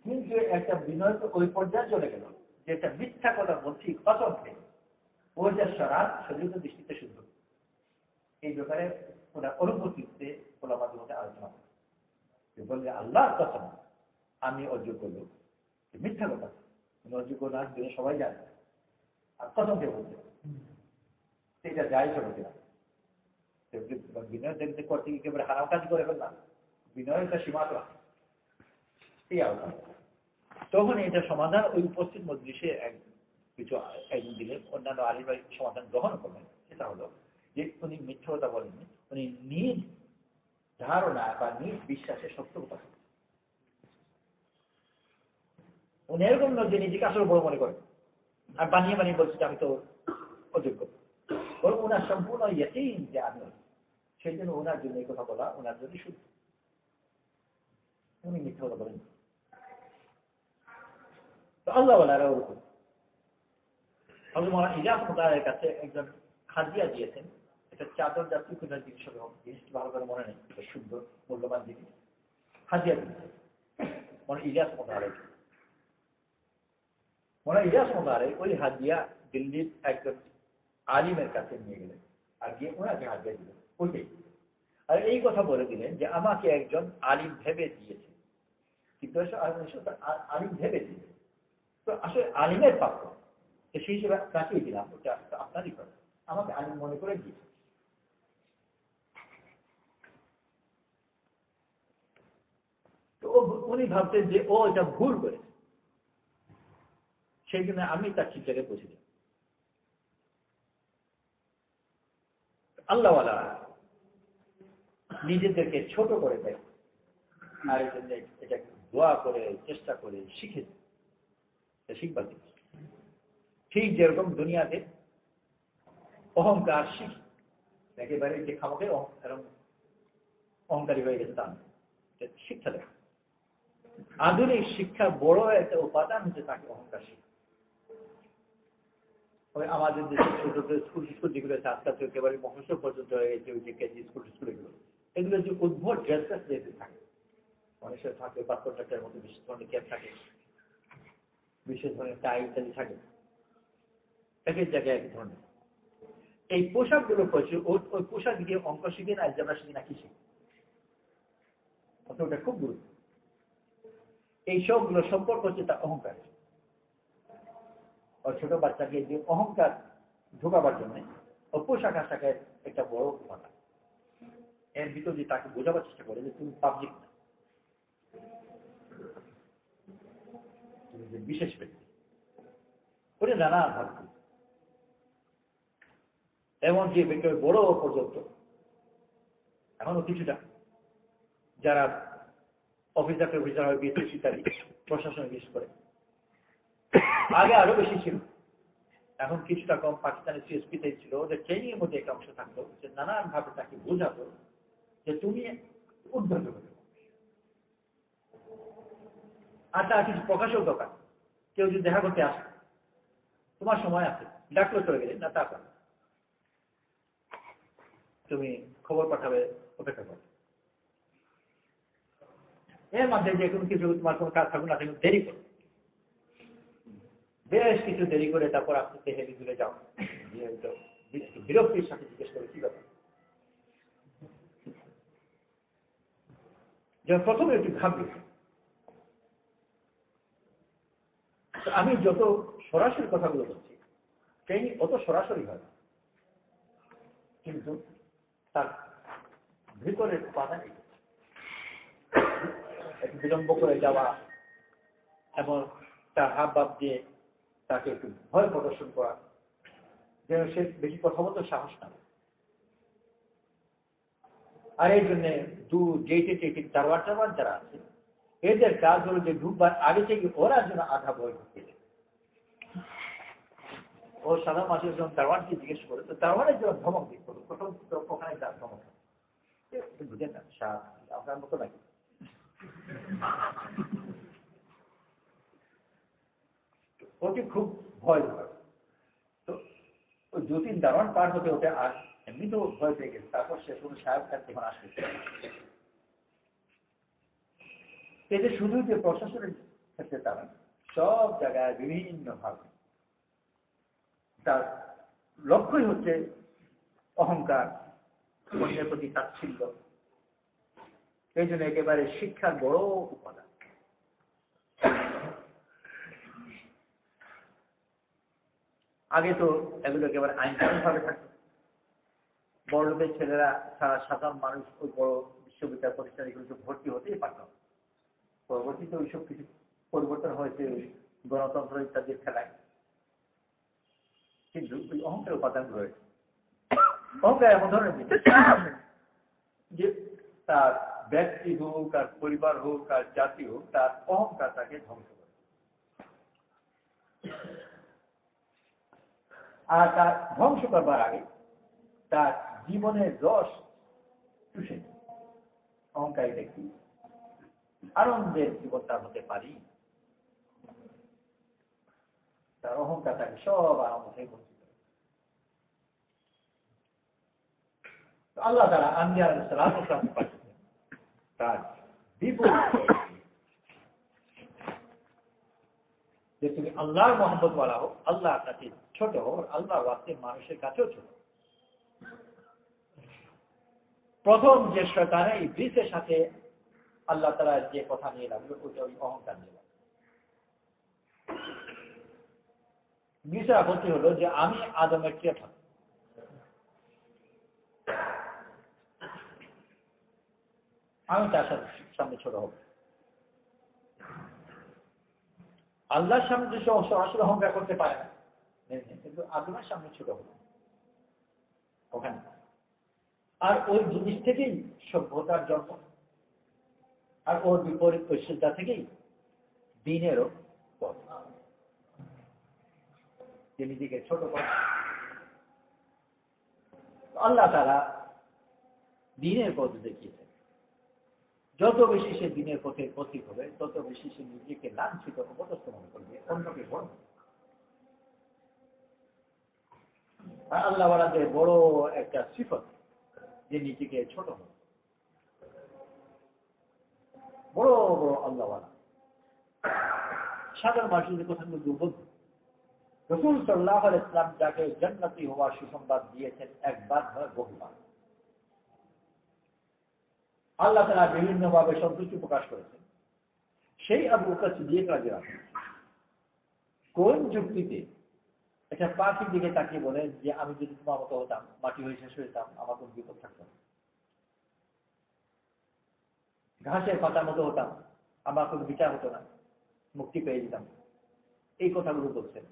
কিন্তু একটা বিনয় তো ওই পর্যায়ে চলে গেল যে একটা মিথ্যা কথা বলছি কসম খেয়ে ওই যে সরাব শরীর দৃষ্টিতে শুদ্ধ এই ব্যাপারে ওরা অনুভূতিতে ওলামাদের মধ্যে আলোচনা করে বললে আল্লাহর কসম আমি অযোগ্য লোক মিথ্যা কথা অযোগ্য না দিনে সবাই জানে আর কসম খেয়ে বলছে এটা যাই ছোট কিনা বিনয় দেখতে করতে গিয়ে একেবারে হারাম কাজ করে ফেললাম, বিনয়ের একটা সীমা তো আছে। এই আলোচনা তখন এটা সমাধান ওই উপস্থিত মজলিসে কিছু একজন দিলেন, অন্যান্য আলী ভাই সমাধান গ্রহণ করবেন। সেটা হলো যে উনি মিথ্যা কথা বলেননি, উনি নিজ ধারণা বা নিজ বিশ্বাসে সত্য কথা বলেন। উনি এরকম নয় যে নিজেকে আসলে বড় মনে করেন আর বানিয়ে বানিয়ে বলছে যে আমি তো অযোগ্য, বরং ওনার সম্পূর্ণ ইয়াকিন যে আমি, সেই জন্য ওনার জন্য এই কথা বলা ওনার জন্য শুদ্ধ, উনি মিথ্যা কথা বলেন। তো আল্লাহ ওনারা ওরকম ইজাফের কাছে একজন হাদিয়া দিয়েছেন, এটা চাদর জাতীয় কোন জিনিস হবে, জিনিসটা ভালো করে মনে নেই, এটা সুন্দর মূল্যবান জিনিস হাদিয়া দিয়েছেন মনে ইজাজ মোতাহারের। মনে ইজাজ মোতাহারে ওই হাদিয়া দিল্লির একজন আলিমের কাছে নিয়ে গেলেন আর গিয়ে ওনাকে হাদিয়া দিলেন ওইটাই। আর এই কথা বলে দিলেন যে আমাকে একজন আলিম ভেবে দিয়েছে, কিন্তু আলিম ভেবে দিয়েছে, তো আসলে আলিমের প্রাপ্য সেই হিসেবে তাকেই দিলাম, ওটা আপনারই প্রাপ্য, আমাকে আলিম মনে করে দিয়েছে। তো উনি ভাবতেন যে ও এটা ভুল করেছে, সেই জন্য আমি তার ঠিক জায়গায় পৌঁছে দিই। আল্লাহওয়ালা নিজেদেরকে ছোট করে দেয় আর এই জন্য এটা দোয়া করে চেষ্টা করে শিখে শিখবার দিন। ঠিক যেরকম দুনিয়াতে অহংকার শিখ একেবারে যে খামাকে অহংকারী হয়ে গেছে তা শিক্ষা দেয়। আধুনিক শিক্ষার বড় একটা উপাদান হচ্ছে তাকে অহংকার শিক্ষা। ওই আমাদের দেশে ছোট ছোট স্কুল যেগুলো আছে আস্তে আস্তে একেবারে মফস্বল পর্যন্ত হয়ে গেছে, ওই যে কেজি স্কুলগুলো, এগুলো যে উদ্ভট ড্রেস যেতে থাকে, মানুষের থাকে পাথরটার মধ্যে বিশেষ ধরনের ক্যাপ থাকে, বিশেষ ধরনের টাই ইত্যাদি থাকে, একের জায়গায় এক ধরনের এই পোশাকগুলো করছে। ওই পোশাক দিয়ে অঙ্ক শিখে না আমরা শিখি না কি শিখি, ওটা খুব গুরুত্ব। এই সবগুলো সম্পর্ক হচ্ছে তার অহংকার। ওই ছোট বাচ্চাকে যে অহংকার ঢোকাবার জন্য ও পোশাক আশাকের একটা বড় উপাদান। এর ভিতর যে তাকে বোঝাবার চেষ্টা করে যে তুমি পাবলিক না, তুমি যে বিশেষ ব্যক্তি, ওটা নানা ভাবছি। এমনকি বড় পর্যন্ত এখনো কিছুটা যারা অফিসার হয় বিশেষ ইত্যাদি প্রশাসন বিশেষ করে, আগে আরো বেশি ছিল, এখন কিছুটা কম। পাকিস্তানের সিএসপিতে ছিল, ওদের ট্রেনিং এর মধ্যে একটা অংশ থাকতো যে নানান ভাবে তাকে বোঝাতো যে তুমি উদ্বুদ্ধ হতে, আর তার কিছু প্রকাশক দরকার। কেউ যদি দেখা করতে আসে, তোমার সময় আছে, ডাকলো চলে গেলে না, তারপর তুমি খবর পাঠাবে, অপেক্ষা করো। এর মাঝে যে কোনো কিছু তোমার কোনো কাজ থাকুক না থাকুক, দেরি করো, বেশ কিছু দেরি করে তারপর আপনি হেলি তুলে যাও, বিরক্তির সাথে জিজ্ঞেস করে কি ব্যাপার। যখন প্রথমে একটু ভাবি, আমি যত সরাসরি কথাগুলো বলছি সেই অত সরাসরি হয়, কিন্তু তার ভিতরের উপাদান একটু বিলম্ব করে যাওয়া এবং তার হাব ভাব দিয়ে তাকে একটু ভয় প্রদর্শন করা, যেন সে বেশি কথা বলতে সাহস না। আর এই জন্য যেটি দারোয়ান যারা আছে, এদের কাজ হলো যে ঢুকবার আগে থেকে ওরা যেন আধা ভয় ঢুকিয়ে দেয়। ও সাধারণ মানুষের যখন দারোয়ানকে জিজ্ঞেস করে, তো দারোয়ানের জন্য ধমক দিতে হবে, প্রথম ওখানে তার ধমক বুঝেন না, আপনার মতো নাকি ওকে খুব ভয় ধরে। তো ওই 2-3 দারোয়ান পার হতে হতে আর এমনি তো ভয় পেয়ে গেছে, তারপর সে কোনো সাহেব কাছে যখন আসবে, এতে শুধু যে প্রশাসনের ক্ষেত্রে তারা সব জায়গায় বিভিন্ন ভাবে তার লক্ষ্যই হচ্ছে অহংকার, অন্যের প্রতি তাচ্ছিল্য। এই জন্য একেবারে শিক্ষার বড় উপাদান। আগে তো এগুলো একেবারে আইনকানুন ভাবে থাকতো, বড় লোকের ছেলেরা সারা সাধারণ মানুষ ওই বড় বিশ্ববিদ্যালয় প্রতিষ্ঠানগুলোতে ভর্তি হতেই পারত। পরবর্তীতে ওইসব কিছু পরিবর্তন হয়েছে গণতন্ত্র ইত্যাদির খেলায়, কিন্তু ওই অহংকার উপাদান রয়েছে। অহংকার এমন ধরনের জিনিস যে তার ব্যক্তি হোক আর পরিবার হোক আর জাতি হোক, তার অহংকার তাকে ধ্বংস করে। আর তার ধ্বংস করবার আগে তার জীবনের রস চুষে অহংকারী ব্যক্তি আনন্দের জীবন তার হতে পারি, তার অহংকার তাকে সব আনন্দ থেকে বঞ্চিত করে। আল্লাহ তারা আম্বিয়া আলাইহিস সালাম পাঠিয়েছেন তার বিপুল যে তুমি আল্লাহর মহব্বত ওয়ালা হো, আল্লাহর কাছে ছোট হো, আল্লাহর ওয়াস্তে মানুষের কাছেও ছোট। প্রথম যে শয়তানে ইবলীসের সাথে আল্লাহ তাআলা যে কথা নিয়ে লাগলো ওটা ওই অহংকার নিয়ে লাগলো। ইবলীসের আপত্তি হলো যে আমি আদমের চেয়ে ভালো, আমি তার সামনে ছোট হব। আল্লাহর সামনে যে সরাসরি অহংকার করতে পারে না, কিন্তু আদমের সামনে ছোট হব ওখানে। আর ওই জিনিস থেকেই সভ্যতার জন্ম, আর ওর বিপরীত ঐশ্বর্যতা থেকেই দিনেরও পথ। যে নিজেকে ছোট করে আল্লাহ তাআলা দিনের পথ দেখিয়েছেন। যত বেশি সে দিনের পথে পথিক হবে, তত বেশি সে নিজেকে লাঞ্ছিত অপদস্থ মনে করবে, অন্যকে বড়। আর আল্লাহ ওয়ালাদের বড় একটা সিফত যে নিজেকে ছোট হবে। বড় বড় আল্লাহ ওয়ালা সাধারণ মানুষের কথাগুলো দুর্বোধ্য। রাসূল সাল্লাল্লাহু আলাইহি ওয়াসাল্লাম যাকে জান্নাতি হওয়ার সুসংবাদ দিয়েছেন একবার নয় বহুবার। আল্লাহ তাআলা বিভিন্নভাবে সন্তুষ্টি প্রকাশ করেছেন। সেই আবু বকর সিদ্দিক রাদিয়াল্লাহু আনহু কোন যুক্তিতে একটা পাখির দিকে তাকিয়ে বলেন যে আমি যদি তোমার মতো হতাম, মাটি হয়ে শেষ হয়ে যেতাম, আমার কোনো বিপদ থাকতো না। ঘাসের পাতার মতো হতাম, আমার কোনো বিচার হতো না, মুক্তি পেয়ে যেতাম। এই কথাগুলো বলছেন,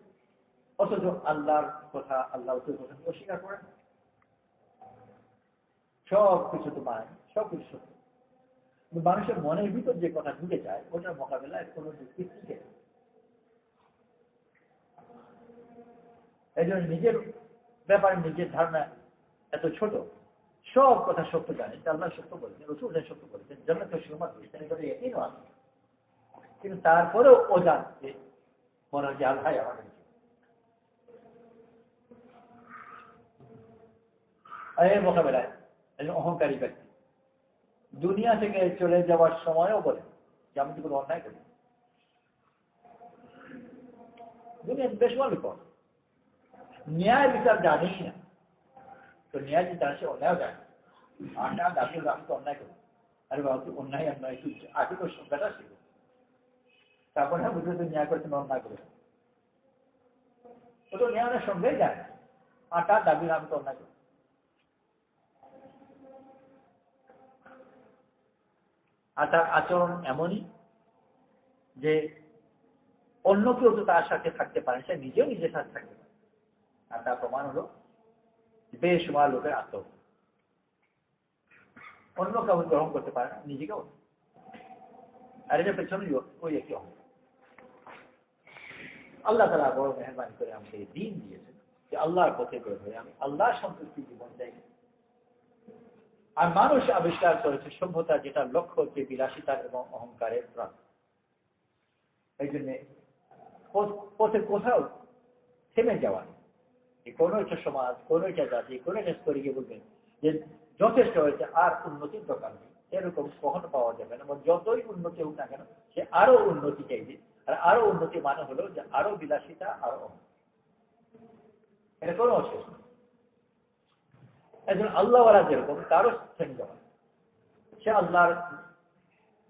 অথচ আল্লাহর কথা, আল্লাহ কথা অস্বীকার করেন। সব কিছু তো মানে সব কিছু সত্য, মানুষের মনের ভিতর যে কথা ঢুকে যায় ওটার মোকাবেলায় কোনো যুক্তি টিকে। এই জন্য নিজের ব্যাপারে নিজের ধারণা এত ছোট, সব কথা সত্য জানে, আল্লাহ সত্য বলেছেন, রাসূল সত্য বলেছেন, জান্নাতের সুসংবাদ দিয়েছেন, এবারে এটাই আছে। কিন্তু তারপরেও ও জানতে মনে হয় যে আল্লাহ আমাদের এর মোকাবেলায় একজন অহংকারী ব্যক্তি দুনিয়া থেকে চলে যাওয়ার সময়ও বলে যে আমি তো কোনো অন্যায় করি। দুনিয়া বেশ ভালো কর, ন্যায় বিচার জানেই না, তো ন্যায় বিচার সে অন্যায় জানে। আর না দাবি আমি তো অন্যায় করি, আরে বাবা তুই অন্যায় অন্যায় তুই আগে তো সংখ্যাটা ছিল, তারপরে বুঝলে তুই ন্যায় করেছেন অন্যায় করেছেন, ও তো ন্যায়ের সঙ্গেই যায়। আর তার দাবি আমি তো অন্যায় করি। আর তার আচরণ এমনই যে অন্য কেউ তো তার সাথে থাকতে পারে, সে নিজেও নিজের সাথে থাকতে পারে। আর তার প্রমাণ হলো বেশুমার লোকের আত্মহত্যা। অন্য কাউকে গ্রহণ করতে পারে না, নিজেকেও। আর এটা পেছনে ওই একটি অহংকার। আল্লাহ তাআলা বড় মেহেরবানি করে আমাকে দিন দিয়েছেন যে আল্লাহর পথে বের হয়ে আমি আল্লাহর সন্তুষ্টি জীবন চাই। আর মানুষ আবিষ্কার করেছে সভ্যতা যেটা লক্ষ্য হচ্ছে বিলাসিতার এবং অহংকারের প্রাণ। এই জন্য পথে কোথাও থেমে যাওয়া নেই। কোন একটা সমাজ, কোন একটা জাতি, কোন একটা স্তরে গিয়ে বলবেন যে যথেষ্ট হয়েছে, আর উন্নতির দরকার নেই, এরকম কখনো পাওয়া যাবে না। যতই উন্নতি হোক না কেন, সে আরো উন্নতি চাইবে। আর আরো উন্নতি মানে হলো যে আরো বিলাসিতা, আরো অহংকার। এটা কোনো অশেষ নেই। একজন আল্লাহওয়ালা যেরকম তারও থেমে যাওয়া, সে আল্লাহর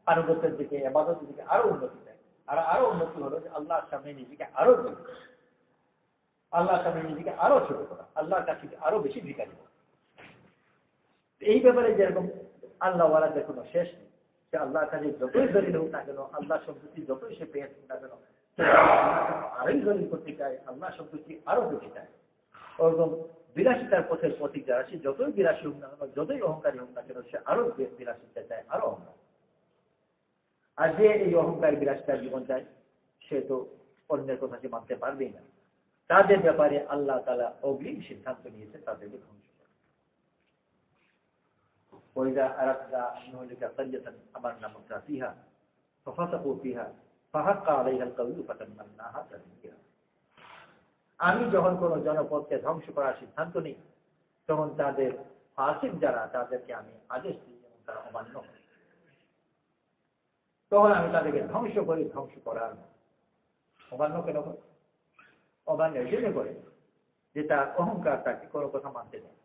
আনুগত্যের দিকে, ইবাদতের দিকে আরো উন্নতি চায়। আর আরো উন্নতি হলো যে আল্লাহর সামনে নিজেকে আরো বলি, আল্লাহর সামনে নিজেকে আরো ছোট করা, আল্লাহর কাছে আরো বেশি ভিখারি করা। এই ব্যাপারে যেরকম আল্লাহ ওয়ালাদের কোনো শেষ নেই, সে আল্লাহর কাছে যতই দলিল হোক না কেন, আল্লাহ সন্তুষ্টি যতই সে পেয়ে হোক না কেন, আরোই দলিল করতে চায়, আল্লাহ সন্তুষ্টি আরো পেতে চায়। ওরকম বিলাসিতার পথের প্রতীক যারা, সে যতই বিলাসী হোক না কেন, যতই অহংকারী হোক না কেন, সে আরো বিলাসিতা চায়, আরো অহংকার। আর যে এই অহংকার বিলাসিতার জীবন চায়, সে তো অন্যের কথা সে মানতে পারবেই না। তাদের ব্যাপারে আল্লাহ তাআলা অগ্রিম সিদ্ধান্ত নিয়েছে তাদেরকে ধ্বংস করা। وإذا أردنا أن نهلك قرية أمرنا مترفيها ففسقوا فيها فحق عليها القول فتدمرناها تدميرا। আমি যখন কোন জনপদকে ধ্বংস করার সিদ্ধান্ত নিই, তখন তাদের ফাসিক যারা, তাদেরকে আমি আদেশ দিই এবং তারা অমান্য করে, তখন আমি তাদেরকে ধ্বংস করি। ধ্বংস করার অমান্য কেন করে? অমান্য জন্য করে যে তার অহংকার তাকে কোনো কথা মানতে দেয়।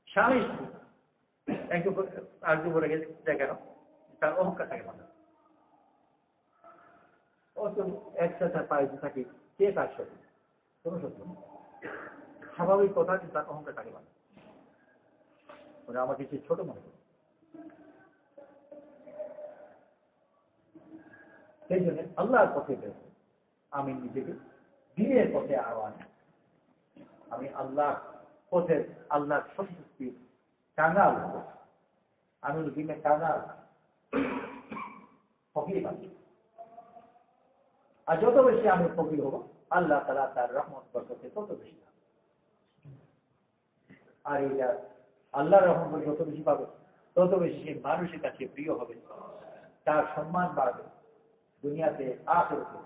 স্বামী একটু আরেকটু বলে গেছে কেন? তার অহংকার থাকে মানে ও তো একসাথে পাইতে থাকে, কে কাজ করে কোনো সত্য না। স্বাভাবিক কথা, কিন্তু তার অহংকার থাকে মানে ওরা আমাকে সে ছোট মনে করে। সেই জন্য আল্লাহর পথে বের আমি নিজেকে দিনের পথে আহ্বান, আমি আল্লাহ পথের, আল্লাহর সন্তুষ্টির কাঙাল, আমি দিনের কাঙাল ফকির পাচ্ছি। আর যত বেশি আমি ফকির হব, আল্লাহ তাআলা তার রহমত বরকতে তত বেশি। আর এটা আল্লাহর রহমত যত বেশি পাবে, তত বেশি সে মানুষের কাছে প্রিয় হবে, তার সম্মান বাড়বে দুনিয়াতে, আখিরাতে।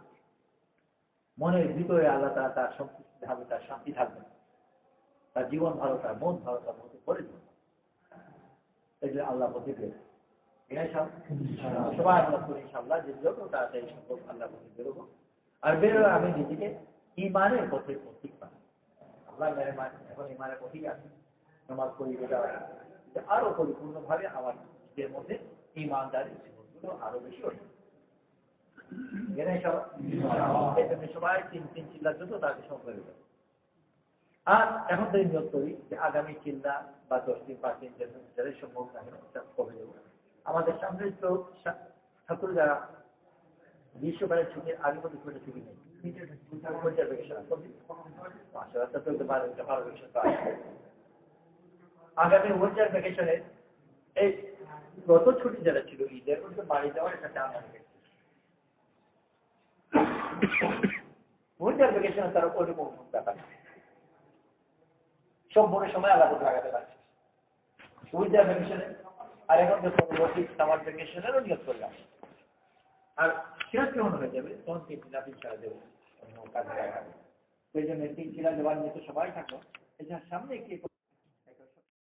মনের ভিতরে আল্লাহ তাআলা তার সন্তুষ্টি থাকবে, তার শান্তি থাকবে, তার জীবন ভালো, তার মন ভালো, তার মধ্যে করে দেবে। এই যে আল্লাহ পথে বের সবাই আমরা করি ইনশাআল্লাহ, যে যত তাড়াতাড়ি সম্ভব আল্লাহ পথে বেরোবো। আর বেরোলে আমি নিজেকে ইমানের পথে প্রতীক পাই। আল্লাহ মেহরবান, এখন ইমানের পথেই আছে, নামাজ পড়ি, রোজা রাখি, আরো পরিপূর্ণভাবে আমার নিজের মধ্যে ইমানদারি জীবনগুলো আরো বেশি হয়ে সবাই তিন চিল্লার জন্য তাকে সম্পর্ক করে। আর এখন তো নিয়োগ করি যে আগামী চিল্লা বা 10 দিন 5 দিন যাদের সম্ভব না কমে দেবো। আমাদের সামনে তো ছাত্র যারা গ্রীষ্মকালের ছুটির আগে মধ্যে ছুটি নেই, আগামী উইন্টার ভ্যাকেশনে এই গত ছুটি যারা ছিল ঈদের, ওদের বাড়ি যাওয়ার একটা চান হয়ে গেছে। উইন্টার ভ্যাকেশনে তারা ওরকম ব্যাপার সম্পূর্ণ সময় আলাদা লাগাতে পারছে উইন্টার ভ্যাকেশনে। আর এখন যে পরবর্তী সামার ভ্যাকেশনেরও নিয়োগ করলাম। আর শেষ যখন হয়ে যাবে তখন 3 দিন 4 দেবো কাজে লাগাবে। সেই জন্য 3 দিন দেওয়ার নিয়ে সবাই থাকলো। এছাড়া সামনে কি